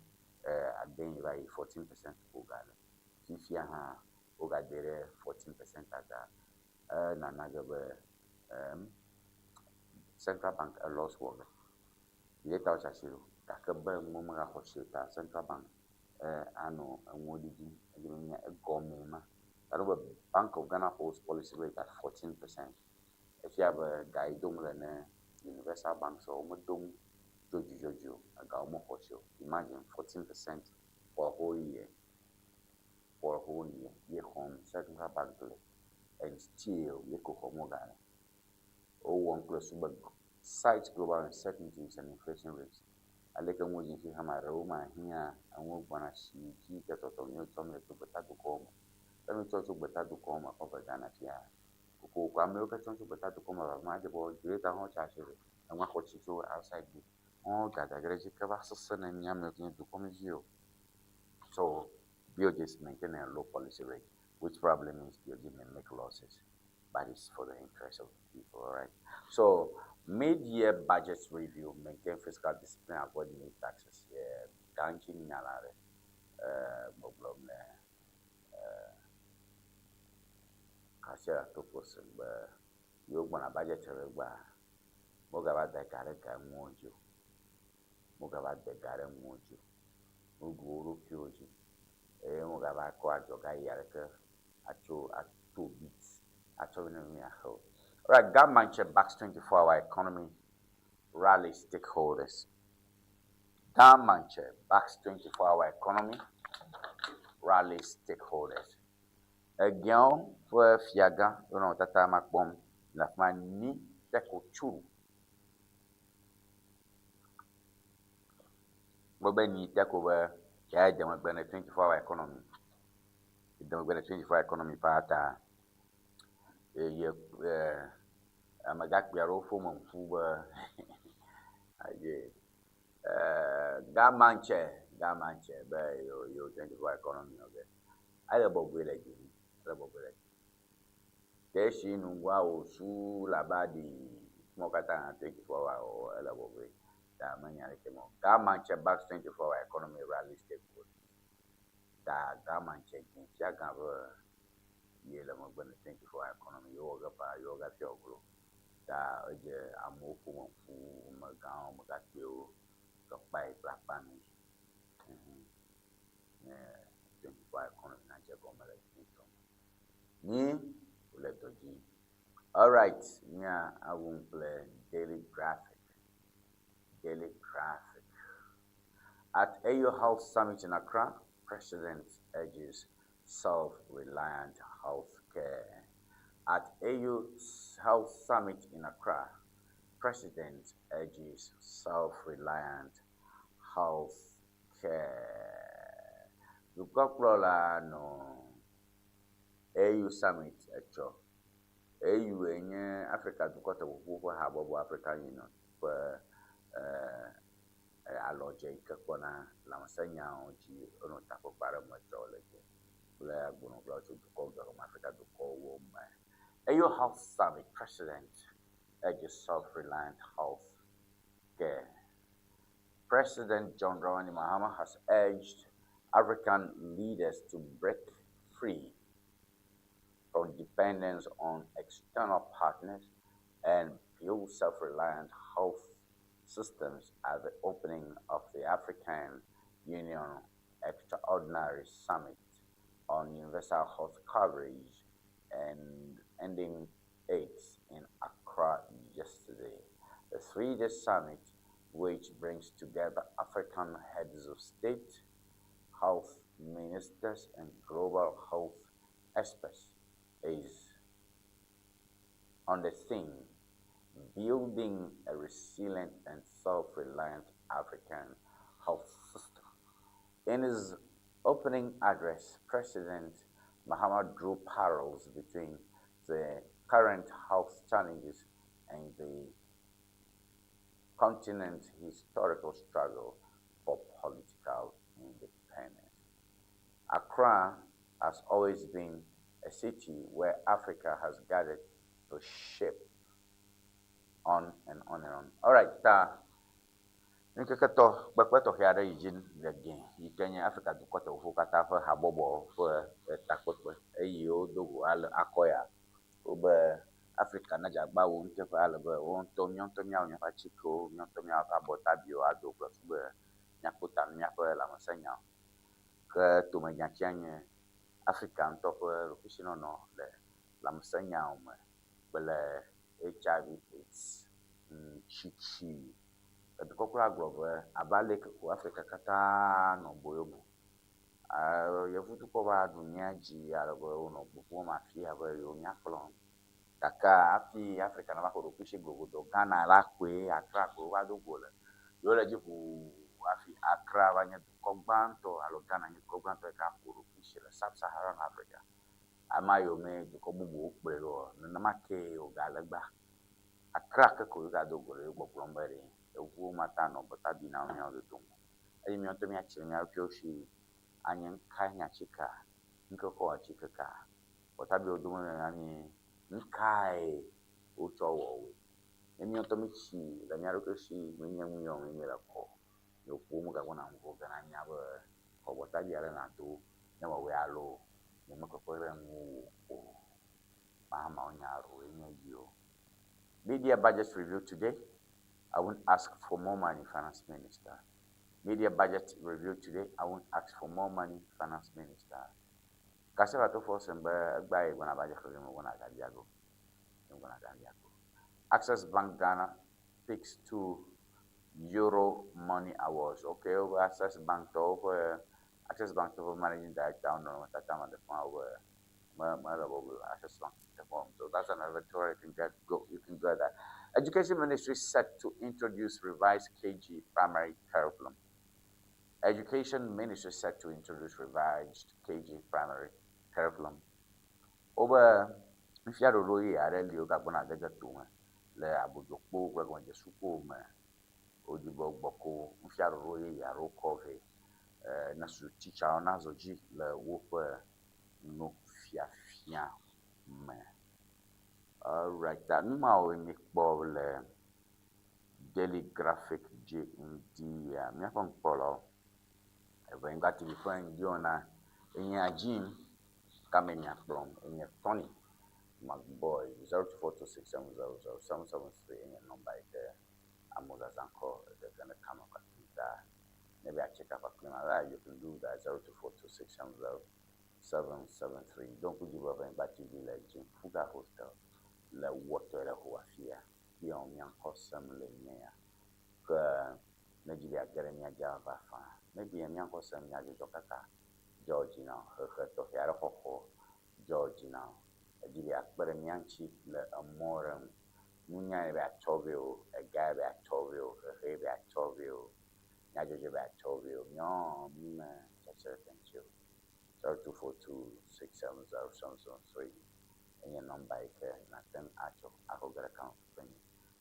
again, by 14% Ogala. If you have Ogadere 14% at Nanagabe Central Bank a loss work. Later, Shashiru, Takaba Mumra Hoshita, Central Bank, Anno, and Wodiji, giving a gomema. That Bank of Ghana holds policy rate at 14%. If you have a guy universal bank so jojo imagine 14% for a whole year ye home central bank and still ye could home Ghana. Oh, one plus super sites global uncertainties and inflation rates. I like a moji if you have a Roma here and won't wanna see that on your tongue to Betato Coma. Let me talk to Betato Coma over Ghana here. America to Betato Coma, my boy, greater hot charges, and what you do outside me. All that I graduate Cavasson and Yamelkin to come you. So, BOJs maintain a low policy rate, which probably means BOJ may make losses, but it's for the interest of the people, all right? So, mid-year budget review, maintain fiscal discipline, avoid new taxes. Yeah, ganking nalare, problem Kasha to person, but you want a budget Mogaba de Gareka Mojo. Mogaba de Gare Mojo. Uguru Kyoji. Mogaba Quadroga Yaraka. At 2 beats. Actually, all right, government check backs 24-hour economy. Rally stakeholders. Government check backs 24-hour economy. Rally stakeholders. Again, for Fiaga, you know, that time at bomb. Lafman Teko Churu. Robert need take over the democratic 24-hour economy. The democratic 24-hour economy part I'm a gak biaro for Fuba. Gamanche, but you 24-hour economy of it. I love Boye. Teshi Nungwa Su Labadi Smokata 24-hour or Elabobe. Gamanche backs 24-hour economy rally stakeholders. Gamanche Jagaver Yellow 24-hour economy yoga fioglo. Amoku Magan Magatio by Black Bami. 24-hour economy Niger Gomez. Me, let the G. All right, yeah, I won't play daily graphic. At AU Health Summit in Accra, President urges self-reliant healthcare. At AU Health Summit in Accra, President urges self-reliant healthcare. Lukoklola no AU Summit echo. AU enye Africa to got a woo habo African Union for aloje ikakona la masanya oji ono tako para machology. Blair Bono to call Africa to call woman. AU Health Summit President urges self-reliant health care. President John Dramani Mahama has urged African leaders to break free from dependence on external partners and build self-reliant health systems at the opening of the African Union Extraordinary Summit on universal health coverage and ending AIDS in Accra yesterday. The 3-day summit, which brings together African heads of state, health ministers, and global health experts, is on the theme Building a Resilient and Self-Reliant African Health System. In his opening address, President Mahama drew parallels between the current health challenges and the continent's historical struggle for political independence. Accra has always been a city where Africa has gathered to shape on and on and on. All right, Nkekato bakwato hiara yijin again. Yikenya Africa to kwata ufukata fa habobo fa takotwe. Eyo dogo al akoya. Ube Africa na jagba wo ntefa albe wo ntomya onya chiko ntomya ka botabio ado kwa ube nyakuta nyako la masanya. Ke tumenyakianye Africa ntofa rukishino no le la masanya ume bele HIV AIDS chichi kokura globe abale ko Africa kata no boyobu yefutu ko ba dunia ji alabo no bubu mafia ba yo nyaklo kaka afi Africa na ko kushi globo do Ghana la kwe Accra ko wa do gole yo le ji bu afi Accra ba nya ko gbanto alo Ghana ni ko gbanto ka ko kushi le sub-Saharan Africa amayo me ko bubu okpe lo na make o galagba Accra ko ga do gole go plombere ewu mata no botabi na onye odo tumu ayi mi otomi achiri nya pioshi anyen kanya chika nkoko chika botabi odumo na ni nkai ucho wo emi otomi chi la nya rokoshi menye munyo menye ko yo kumu ga kona mko ga na nya ba ko botabi ala na do na wa we alo ni mko re mu mama onya ro enye yo media budget review today. I won't ask for more money, Finance Minister. Media budget review today. I won't ask for more money, Finance Minister. Kaseva to force and buy when I buy Access Bank Ghana picks 2 Euro Money Awards. Okay, over Access Bank to over Access Bank to over Managing Director. I don't know what time on the phone over Access Bank. So that's another tour you can go that. Education Ministry set to introduce revised KG primary curriculum. Education Ministry set to introduce revised KG primary curriculum. Over if you are really a really good one, I get to le abujoko we're je suko me odibo boko if you are really a rokove na su teacher na zoji le wo no fiafia me. All right, that now we make daily graphic Ŋdi me kon polo e got to be friend Jona in Jim Kamenya from in Tony my boy 024267007773 in your number there Amos Anko they're gonna come up with that. Maybe I check up a clean you can do that 024267007773. Don't put you over in Batty Village in Fuga Hostel. Le water la huafia dia on yan kosam le nya ka na jibi agere nya java fa maybe yan kosam nya jo kaka George now her to yara koko George now jibi akbere nyanchi le amorem munya be achovio a guy be achovio he be achovio nya jojo be achovio no chacha thank you 0242670773 in your number nothing actual I will get account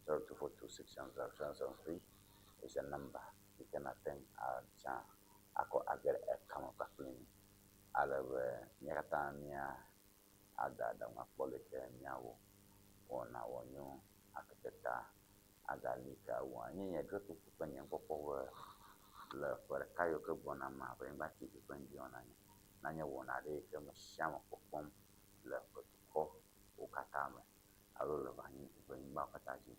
0242670773 is a number you can attend I get a come up clean I love Nyatania ada ma polike nyawo ona wonyo akiteta agalika wanye yedoto kupenya popo le for kayo ke bona ma ba mbati kupendi ona nanya wona de ke mshama popom le ko ukatame alo le bani kupendi ba kataji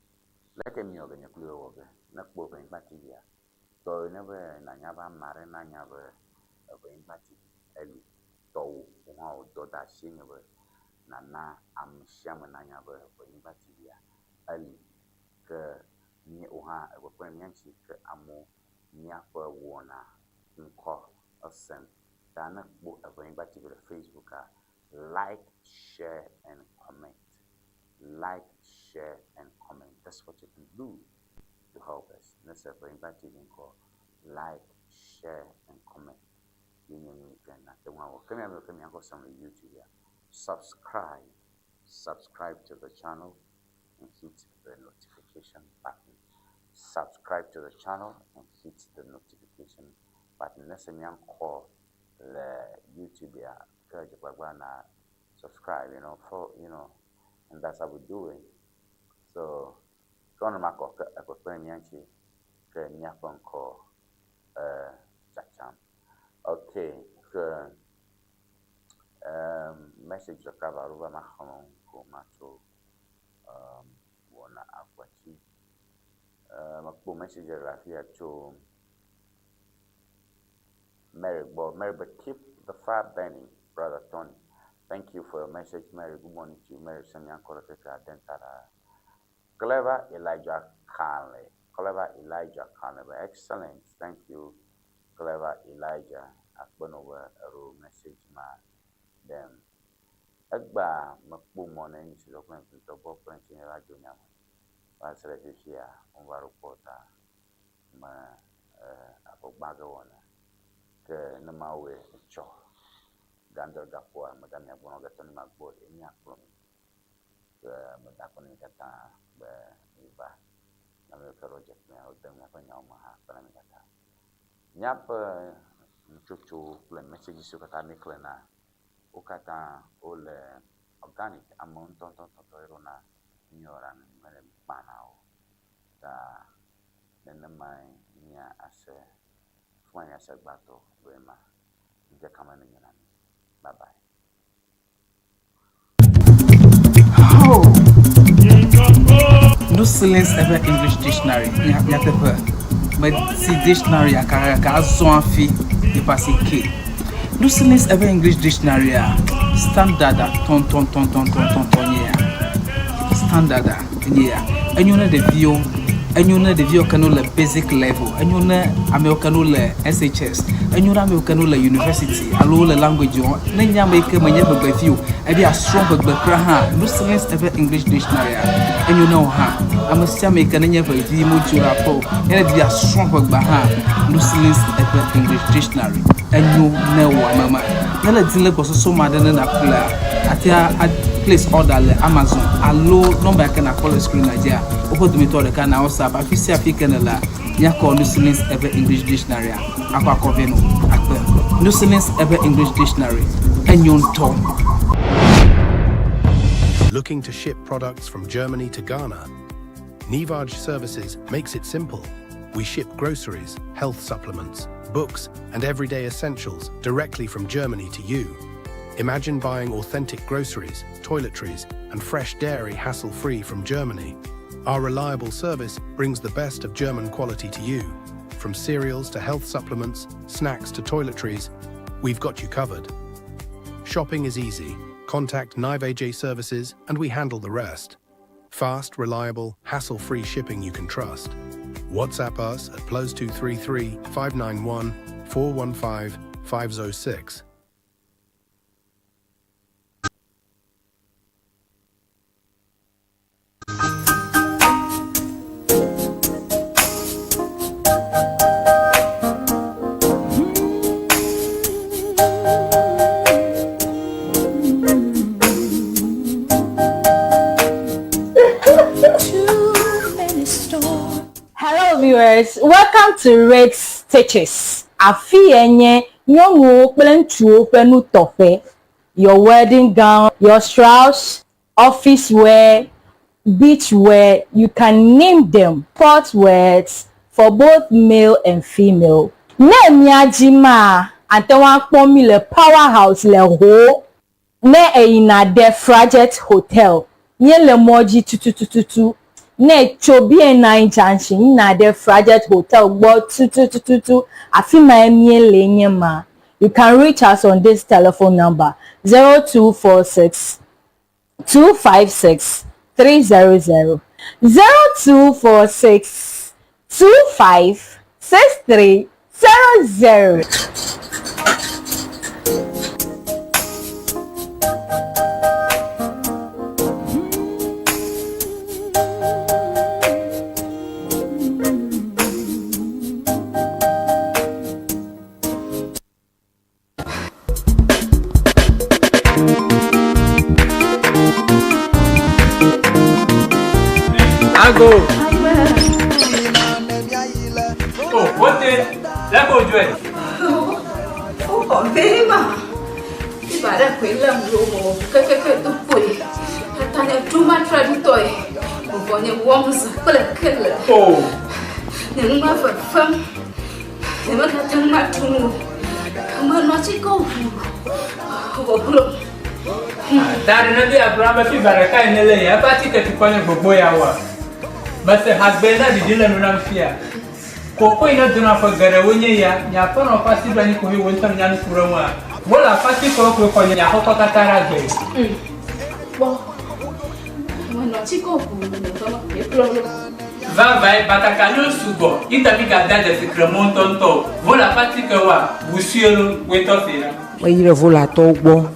leke mi ogenya kulo wobe na kpo ba mbati ya to never nanya ba mare nanya ba mbati eli to wa do da shinwe nana amshama nanya ba mbati ya ali ke ni oha e ko nyanchi ke amo Nyakwa Wɔna nkɔ asɛm dana bo abɛn ba ti Facebook like, share and comment like, share, and comment. That's what you can do to help us. Let's say for invite you can call like, share, and comment. You know, the one will come here, go some YouTube here. Subscribe to the channel and hit the notification button. Subscribe to the channel and hit the notification button. Let's say call the YouTube here. Subscribe, and that's how we do it. So, go on my call. I could play me and call Chacham. Okay, message the cover over my home, go macho, Wɔna Aquachi. My message here to Mary, but keep the fire burning, Brother Tony. Thank you for your message, Mary. Good morning to you, Mary. Samian Koroteka Dentara. Clever Elijah Carney. Excellent. Thank you, Clever Elijah. Akbonowa a message ma them. Agba makbu mona ni si dokwen to bo plenty na radio nyama. Ba sele here on wa reporter ma abogbaga wona ke na mawe cho gandor gapo madam ya bono gatoni magbo eni akpro ke madakoni kata ba iba na me project me o dem na fanya ma ha para mi kata nyap chuchu kple message su kata nikle na o kata ole organic amount to erona nyora mele panao ta nena mai nya ase fanya sagbato wema nje kama nyana. Bye bye. No silence ever English dictionary. Ya tepe. But si dictionary aka zo afi e passe K. No silence ever English dictionary standard ton yeah. Standard yeah. And you know the view. And you know the view can le basic level. And you know American le SHS. And you know American le university. Allo le language on. Nenya make manya be view. E be a strong be kra no silence ever English dictionary. And you know I'm a still make nenya be view mo jura po. And be a strong be no silence ever English dictionary. And you know mama. Yala dile go so mad na kula. Atia place order le Amazon. Allo number can call the screen Nigeria. Open to me to the can WhatsApp. I feel African la. Ya call no silence ever English dictionary. Akwa koveno. Akwa. No silence ever English dictionary. And you talk. Looking to ship products from Germany to Ghana? Ŋdi Services makes it simple. We ship groceries, health supplements, books, and everyday essentials directly from Germany to you. Imagine buying authentic groceries, toiletries, and fresh dairy hassle-free from Germany. Our reliable service brings the best of German quality to you. From cereals to health supplements, snacks to toiletries, we've got you covered. Shopping is easy. Contact Ŋdi Services and we handle the rest. Fast, reliable, hassle-free shipping you can trust. WhatsApp us at +233 591 415 506. Hello viewers, welcome to Red Stitches. Afi enye nyongo plentuo penu tofe. Your wedding gown, your strauss, office wear, beach wear, you can name them. Sport wears for both male and female. Ne miajima antewa kpomi le powerhouse le ho. Ne eina de Frajet Hotel. Nye le moji tututututu. Ne chobi na junction na de Frajet Hotel gbo tututututu afima emie lenye ma. You can reach us on this telephone number 0246 256 300 0246 25 6300. Là cô chuyện. Có bé mà. Thì bà đã quên làm đồ cái tụi bụi. Ta nhà trung mà tra đi tôi. Một vài nhà Amos kple. Oh. Những mà vật phẩm. Những mà thằng mà trung. Mà nó chỉ có Dari nabi Abraham fi baraka inele ya pati ke tukone gbogbo ya wa. Base hagbena di dile no na fia. Koko ina duna fa gare wonye ya nya pa no pati bani ko wi wonta nya ni kuro wa. Wala pati ko nya ko katara ge. Bo. Mo ti ko ku no to Va vai batakalo sugo. Ita mi ga dade se kremon tonto. Wala pati ke wa busielo weto fira. Wa yire vola to gbo.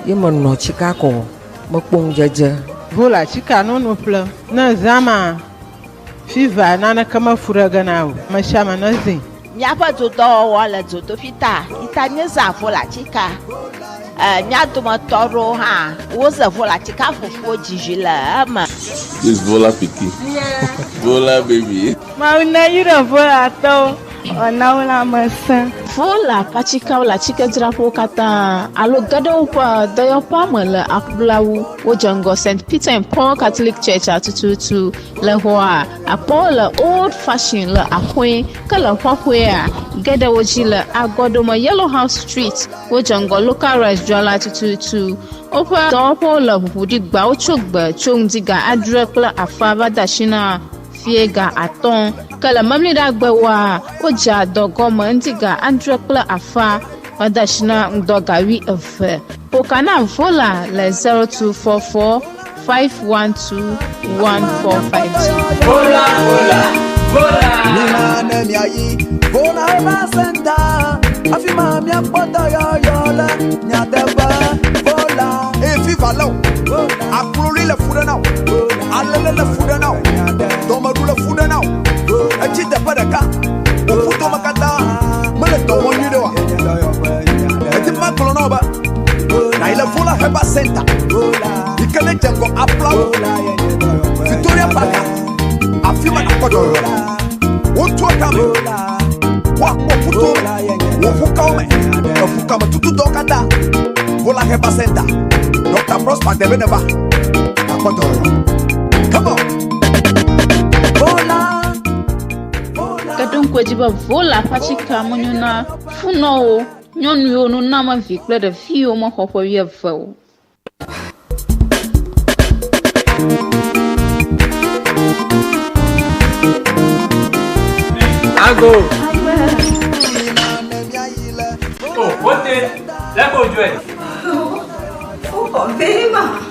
Ye mo no chika ko mo kpong jeje. Vola chika no no ple. Na zama fiva na kama furaga nawo. Mashama na zin. Miapa zodo wala zodo fita. Itanye za vola chika. Miado motoro ha. Woza vola chika fufu jijila ama. This vola piki. Vola baby. Ma una yira vola to. Ona wala masa. Vola pachika wala chika drapo kata alo gado pa dayo pa mala akblawu o jango St. Peter and Paul Catholic Church atututu le hoa apola old fashioned la akwe kala hwahwe gada wojila agodoma Yellow House Street o jango local restaurant atututu opa dopo la budi gba o chogba chongdiga adrekla afava dashina fiega aton kala mamli da gbawa oja dogo mandiga andrekla afa wadashina ndogawi efe pokana vola le 0244 512 1452 vola nina ne ayi vola ba senta afima mi apota yo la nyateba vola e fiva lo akuloli le fuda now alele le fuda now domaru le fuda now achi de padaka ofuto makata mele to wonyi de wa eti makolo no ba na ile vola heba center ikele jengo applaud Victoria Park afima na kodo wotu akame wa ofuto wofuka me tutu dokata vola heba center Dr. Prosper Debeneba akodo come on vola kadon kwajiba vola pachika monyuna funo nyonu yo no na ma vikle de fio mo hofo wi afo Ago. Oh, what is? Let go, Joy. Oh, very much.